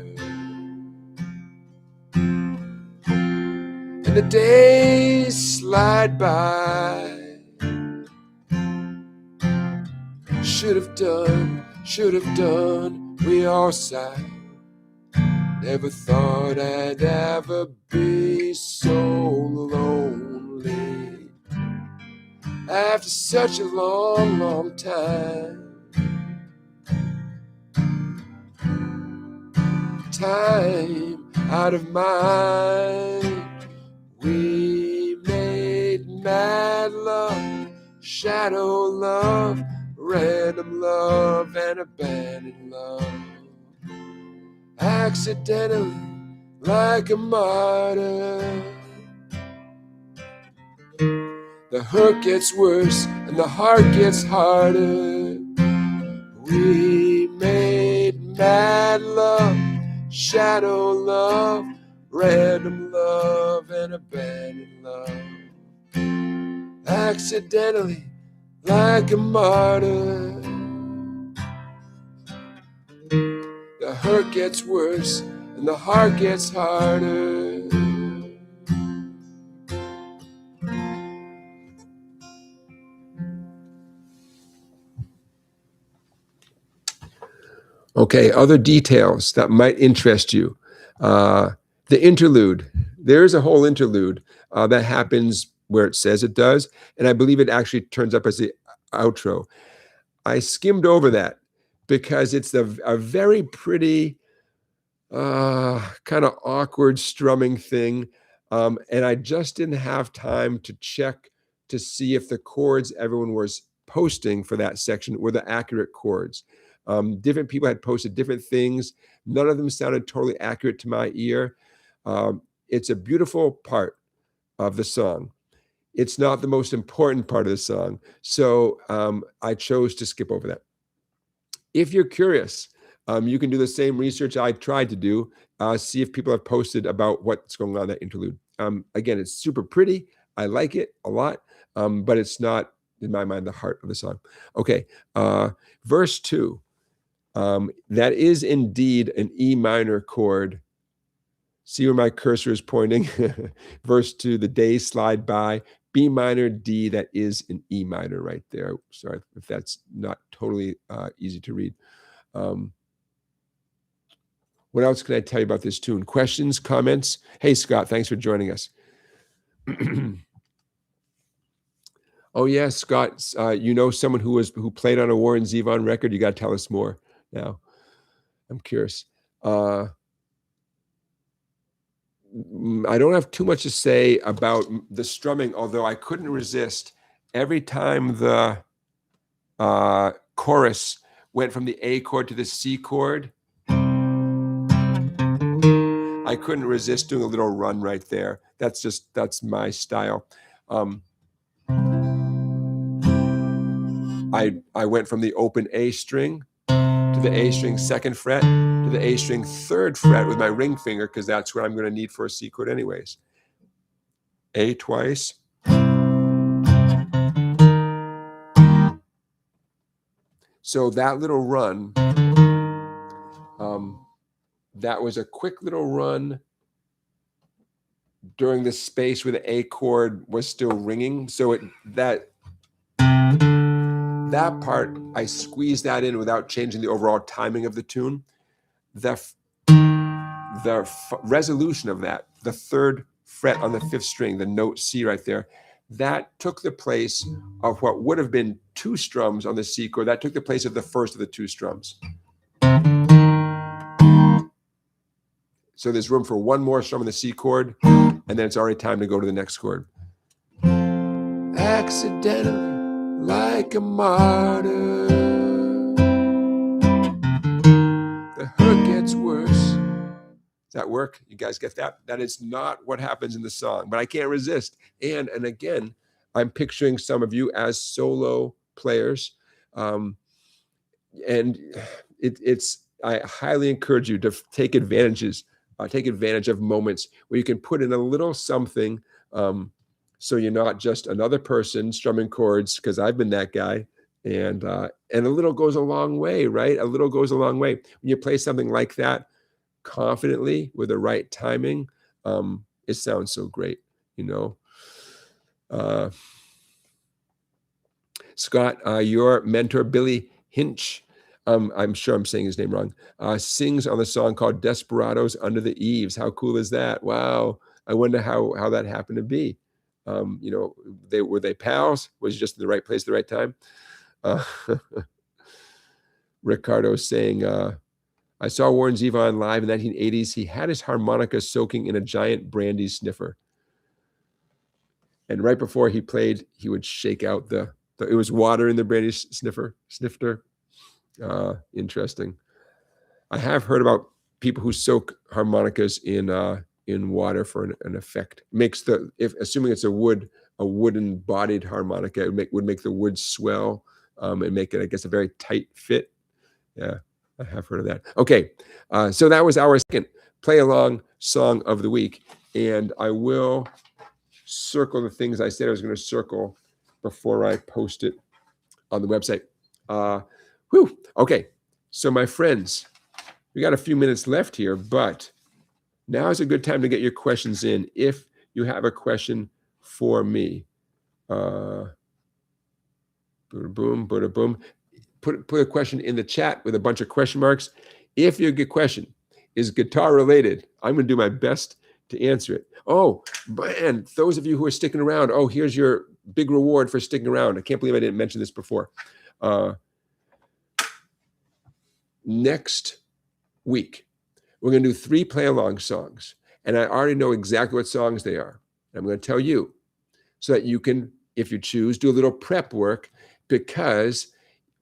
And the days slide by. Should have done, we all sigh. Never thought I'd ever be so lonely. After such a long, long time. Time out of mind. We made mad love, shadow love, random love, and abandoned love. Accidentally, like a martyr. The hurt gets worse and the heart gets harder. We made mad love, shadow love, random love, and abandoned love. Accidentally, like a martyr. The hurt gets worse and the heart gets harder. Okay, other details that might interest you. The interlude. There's a whole interlude that happens where it says it does, and I believe it actually turns up as the outro. I skimmed over that because it's a very pretty, kind of awkward strumming thing, and I just didn't have time to check to see if the chords everyone was posting for that section were the accurate chords. Different people had posted different things. None of them sounded totally accurate to my ear. It's a beautiful part of the song. It's not the most important part of the song, so I chose to skip over that. If you're curious, you can do the same research I tried to do, see if people have posted about what's going on in that interlude. Again, it's super pretty. I like it a lot, but it's not, in my mind, the heart of the song. Okay, verse 2. That is indeed an E minor chord. See where my cursor is pointing? Verse 2, the days slide by. B minor, D, that is an E minor right there. Sorry if that's not totally easy to read. What else can I tell you about this tune? Questions, comments? Hey, Scott, thanks for joining us. Oh, yeah, Scott, you know someone who played on a Warren Zevon record? You got to tell us more now. I'm curious. I don't have too much to say about the strumming, although I couldn't resist. Every time the chorus went from the A chord to the C chord, I couldn't resist doing a little run right there. That's my style. I went from the open A string to the A string 2nd fret to the A string 3rd fret with my ring finger, because that's what I'm going to need for a C chord anyways. A twice. So that little run, that was a quick little run during the space where the A chord was still ringing. So that part, I squeezed that in without changing the overall timing of the tune. The resolution of that, the 3rd fret on the 5th string, the note C right there, that took the place of what would have been 2 strums on the C chord. That took the place of the first of the 2 strums. So there's room for 1 more strum on the C chord, and then it's already time to go to the next chord. Accidentally, like a martyr, the hurt gets worse Does that work? You guys get that? That is not what happens in the song, but I can't resist. And again, I'm picturing some of you as solo players. And I highly encourage you to take advantage of moments where you can put in a little something, so you're not just another person strumming chords, because I've been that guy. And a little goes a long way, right? A little goes a long way. When you play something like that confidently with the right timing, it sounds so great, you know. Scott, your mentor, Billy Hinch, I'm sure I'm saying his name wrong, sings on the song called Desperados Under the Eaves. How cool is that? Wow. I wonder how that happened to be. You know, were they pals? Was he just in the right place at the right time? Ricardo saying, I saw Warren Zevon live in the 1980s. He had his harmonica soaking in a giant brandy sniffer. And right before he played, he would shake out it was water in the brandy snifter. Interesting. I have heard about people who soak harmonicas in water for an effect. Makes assuming it's a wooden bodied harmonica, it would make the wood swell, and make it, I guess, a very tight fit. Yeah, I have heard of that. Okay, so that was our second play along song of the week, and I will circle the things I said I was going to circle before I post it on the website. Okay, so my friends, we got a few minutes left here, but now is a good time to get your questions in. If you have a question for me, boom, boom, boom. Put a question in the chat with a bunch of question marks. If your question is guitar related, I'm going to do my best to answer it. Oh, and those of you who are sticking around, here's your big reward for sticking around. I can't believe I didn't mention this before. Next week, we're going to do 3 play-along songs, and I already know exactly what songs they are. I'm going to tell you so that you can, if you choose, do a little prep work, because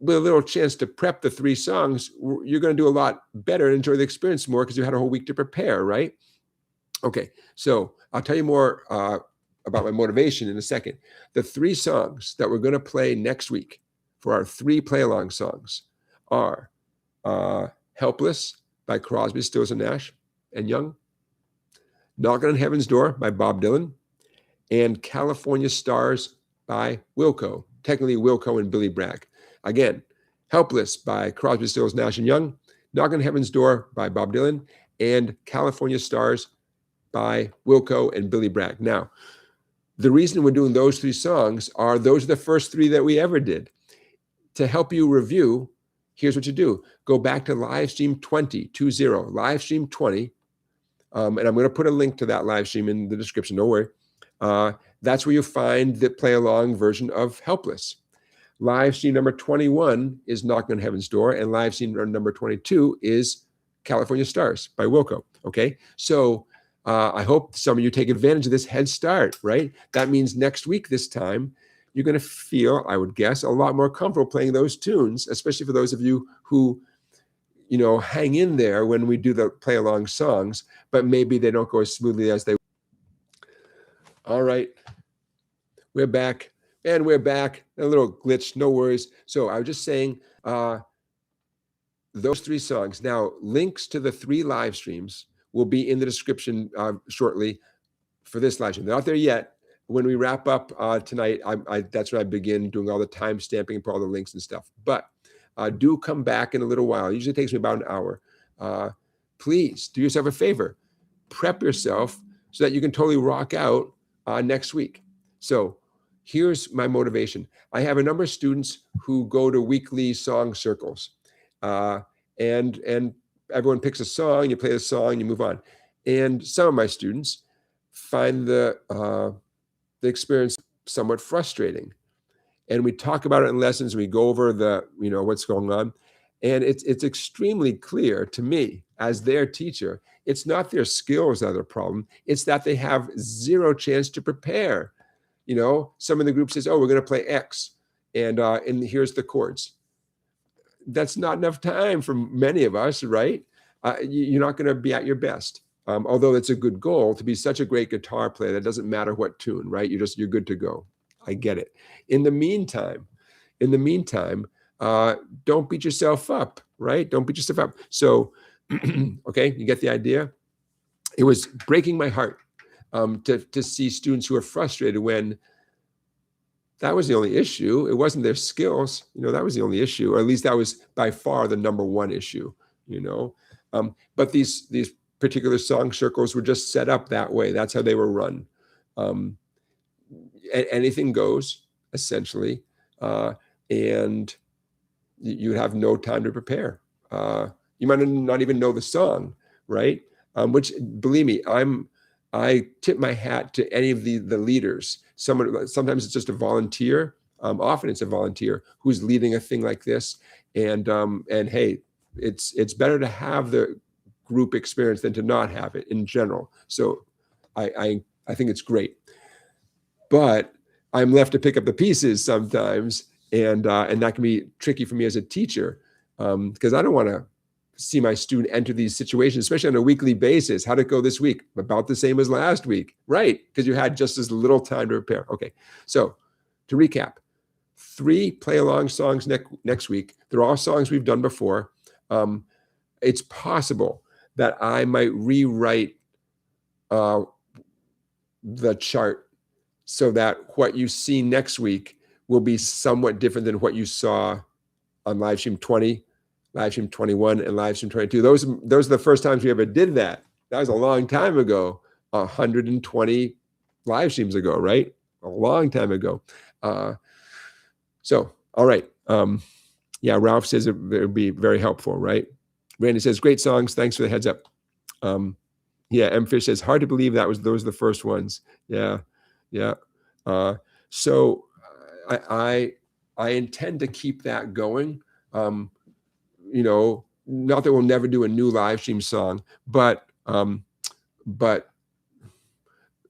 with a little chance to prep the 3 songs, you're going to do a lot better and enjoy the experience more because you had a whole week to prepare, right? Okay, so I'll tell you more about my motivation in a second. The 3 songs that we're going to play next week for our 3 play-along songs are Helpless by Crosby, Stills, and Nash and Young, Knocking on Heaven's Door by Bob Dylan, and California Stars by Wilco, technically Wilco and Billy Bragg. Again, Helpless by Crosby, Stills, Nash and Young, Knocking on Heaven's Door by Bob Dylan, and California Stars by Wilco and Billy Bragg. Now, the reason we're doing those 3 songs are those are the first 3 that we ever did. To help you review, here's what you do. Go back to Livestream 20, Livestream 20, and I'm going to put a link to that live stream in the description, don't worry. That's where you'll find the play-along version of Helpless. Live stream number 21 is Knocking on Heaven's Door, and live stream number 22 is California Stars by Wilco. Okay, so I hope some of you take advantage of this head start, right? That means next week this time, you're going to feel, I would guess, a lot more comfortable playing those tunes, especially for those of you who, hang in there when we do the play-along songs, but maybe they don't go as smoothly as they. All right, we're back. And we're back. A little glitch, no worries. So I was just saying those 3 songs. Now, links to the 3 live streams will be in the description shortly for this live stream. They're not there yet. When we wrap up tonight, that's when I begin doing all the time stamping and put all the links and stuff. But do come back in a little while. It usually takes me about an hour. Please do yourself a favor. Prep yourself so that you can totally rock out next week. So here's my motivation. I have a number of students who go to weekly song circles, and everyone picks a song, you play the song, you move on. And some of my students find the experience somewhat frustrating. And we talk about it in lessons, we go over what's going on. And it's extremely clear to me as their teacher, it's not their skills that are the problem, it's that they have 0 chance to prepare. Some in the group says, we're going to play X, and here's the chords. That's not enough time for many of us, right? You're not going to be at your best. although it's a good goal to be such a great guitar player that doesn't matter what tune, right? You're good to go. I get it. In the meantime, don't beat yourself up, right? Don't beat yourself up. So, okay, you get the idea? It was breaking my heart to see students who are frustrated when that was the only issue. It wasn't their skills. That was the only issue, or at least that was by far the number one issue, but these particular song circles were just set up that way. That's how they were run. Anything goes, essentially, and you have no time to prepare. You might not even know the song, right? Which, believe me, I tip my hat to any of the leaders. Sometimes it's just a volunteer. Often it's a volunteer who's leading a thing like this. And hey, it's better to have the group experience than to not have it in general. So I think it's great. But I'm left to pick up the pieces sometimes, and that can be tricky for me as a teacher, because I don't want to see my student enter these situations, especially on a weekly basis. How'd it go this week? About the same as last week, right? Because you had just as little time to prepare. Okay, so to recap, 3 play-along songs next week. They're all songs we've done before. It's possible that I might rewrite the chart so that what you see next week will be somewhat different than what you saw on Livestream 20, Livestream 21, and Livestream 22. Those are the first times we ever did that. That was a long time ago, 120 live streams ago, right? A long time ago. So, all right. Yeah, Ralph says it would be very helpful, right? Randy says, great songs. Thanks for the heads up. Yeah, M. Fish says, hard to believe those were the first ones. Yeah. So I intend to keep that going. Not that we'll never do a new live stream song, but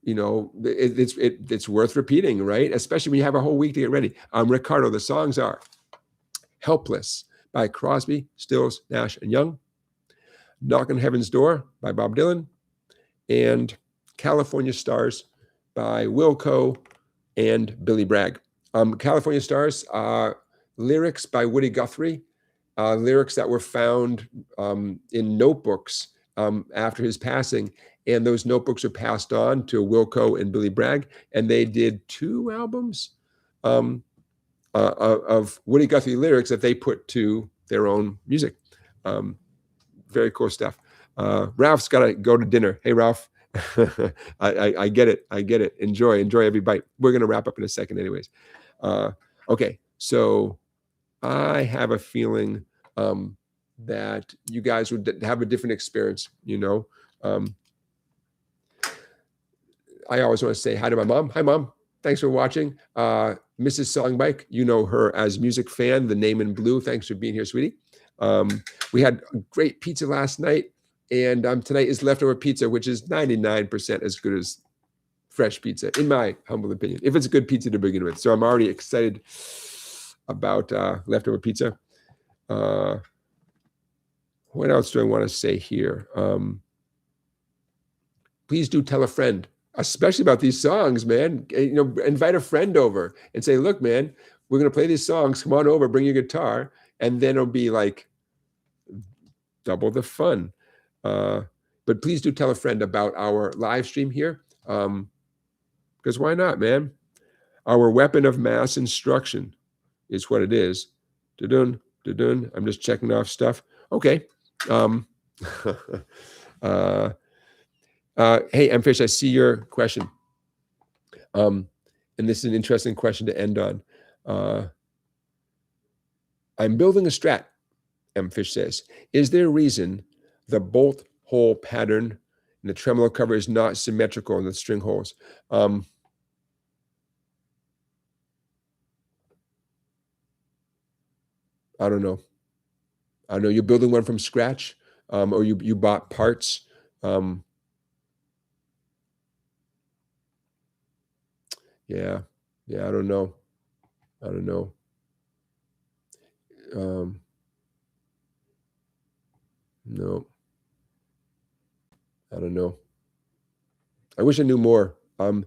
it's worth repeating, right? Especially when you have a whole week to get ready. Ricardo, the songs are Helpless by Crosby, Stills, Nash & Young, Knock on Heaven's Door by Bob Dylan, and California Stars by Wilco and Billy Bragg. California Stars, lyrics by Woody Guthrie, lyrics that were found in notebooks after his passing. And those notebooks are passed on to Wilco and Billy Bragg. And they did 2 albums of Woody Guthrie lyrics that they put to their own music. Very cool stuff. Ralph's got to go to dinner. Hey, Ralph. I get it. Enjoy every bite. We're going to wrap up in a second anyways. Okay, so I have a feeling that you guys would have a different experience. I always want to say hi to my mom. Hi, Mom. Thanks for watching. Mrs. Songbike, you know her as Music Fan, the name in blue. Thanks for being here, sweetie. We had great pizza last night. And tonight is leftover pizza, which is 99% as good as fresh pizza, in my humble opinion, if it's good pizza to begin with. So I'm already excited about leftover pizza. What else do I want to say here? Please do tell a friend, especially about these songs, man. Invite a friend over and say, look, man, we're going to play these songs. Come on over, bring your guitar. And then it'll be like double the fun. But please do tell a friend about our live stream here, because why not, man? Our weapon of mass instruction is what it is. Da-dun, da-dun. I'm just checking off stuff. Okay. Hey, M-Fish, I see your question. And this is an interesting question to end on. I'm building a Strat, M-Fish says. Is there a reason the bolt hole pattern and the tremolo cover is not symmetrical in the string holes? I don't know. You're building one from scratch, or you bought parts. Yeah, I don't know. No. I don't know. I wish I knew more. I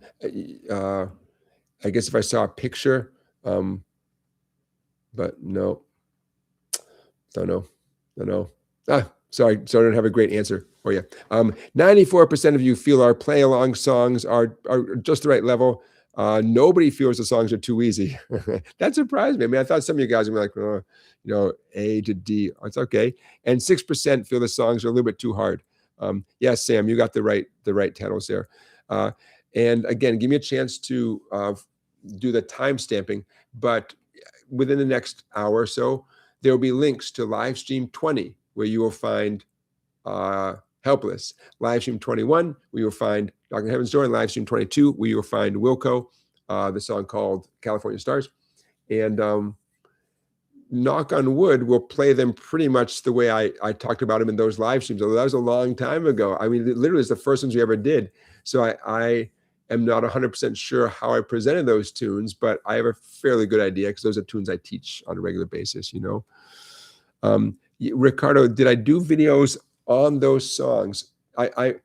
guess if I saw a picture, but no, don't know. Sorry, so I don't have a great answer for you. 94% of you feel our play-along songs are just the right level. Nobody feels the songs are too easy. That surprised me. I mean, I thought some of you guys would be like, oh, A to D. Oh, it's okay. And 6% feel the songs are a little bit too hard. Yes, Sam, you got the right titles there. And again, give me a chance to do the time stamping, but within the next hour or so, there will be links to Livestream 20, where you will find Helpless. Livestream 21, where you'll find Dr. Heaven's Door, and Livestream 22, where you'll find Wilco, the song called California Stars. And knock on wood, we'll play them pretty much the way I talked about them in those live streams, although that was a long time ago. I mean, literally it's the first ones we ever did. So I am not 100% sure how I presented those tunes, but I have a fairly good idea because those are tunes I teach on a regular basis, Ricardo, did I do videos on those songs? I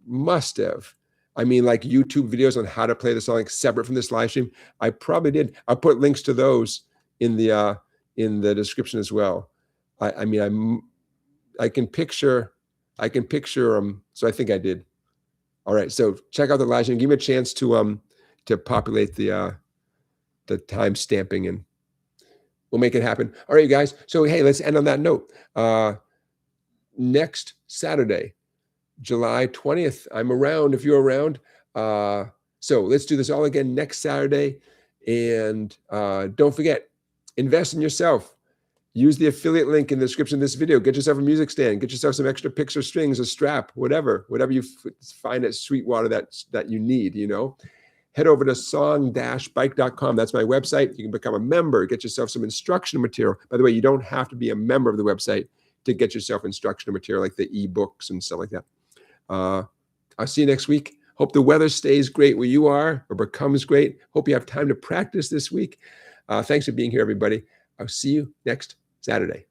must have. I mean, like YouTube videos on how to play the song like separate from this live stream. I probably did. I'll put links to those in the description as well. I mean, I can picture them. So I think I did. All right. So check out the live stream. Give me a chance to populate the time stamping, and we'll make it happen. All right, you guys. So hey, let's end on that note. Next Saturday, July 20th, I'm around if you're around. So let's do this all again next Saturday. And don't forget, invest in yourself. Use the affiliate link in the description of this video. Get yourself a music stand. Get yourself some extra picks or strings, a strap, whatever you find at Sweetwater that you need, Head over to song-bike.com. That's my website. You can become a member, get yourself some instructional material. By the way, you don't have to be a member of the website to get yourself instructional material like the ebooks and stuff like that. I'll see you next week. Hope the weather stays great where you are or becomes great. Hope you have time to practice this week. Thanks for being here, everybody. I'll see you next Saturday.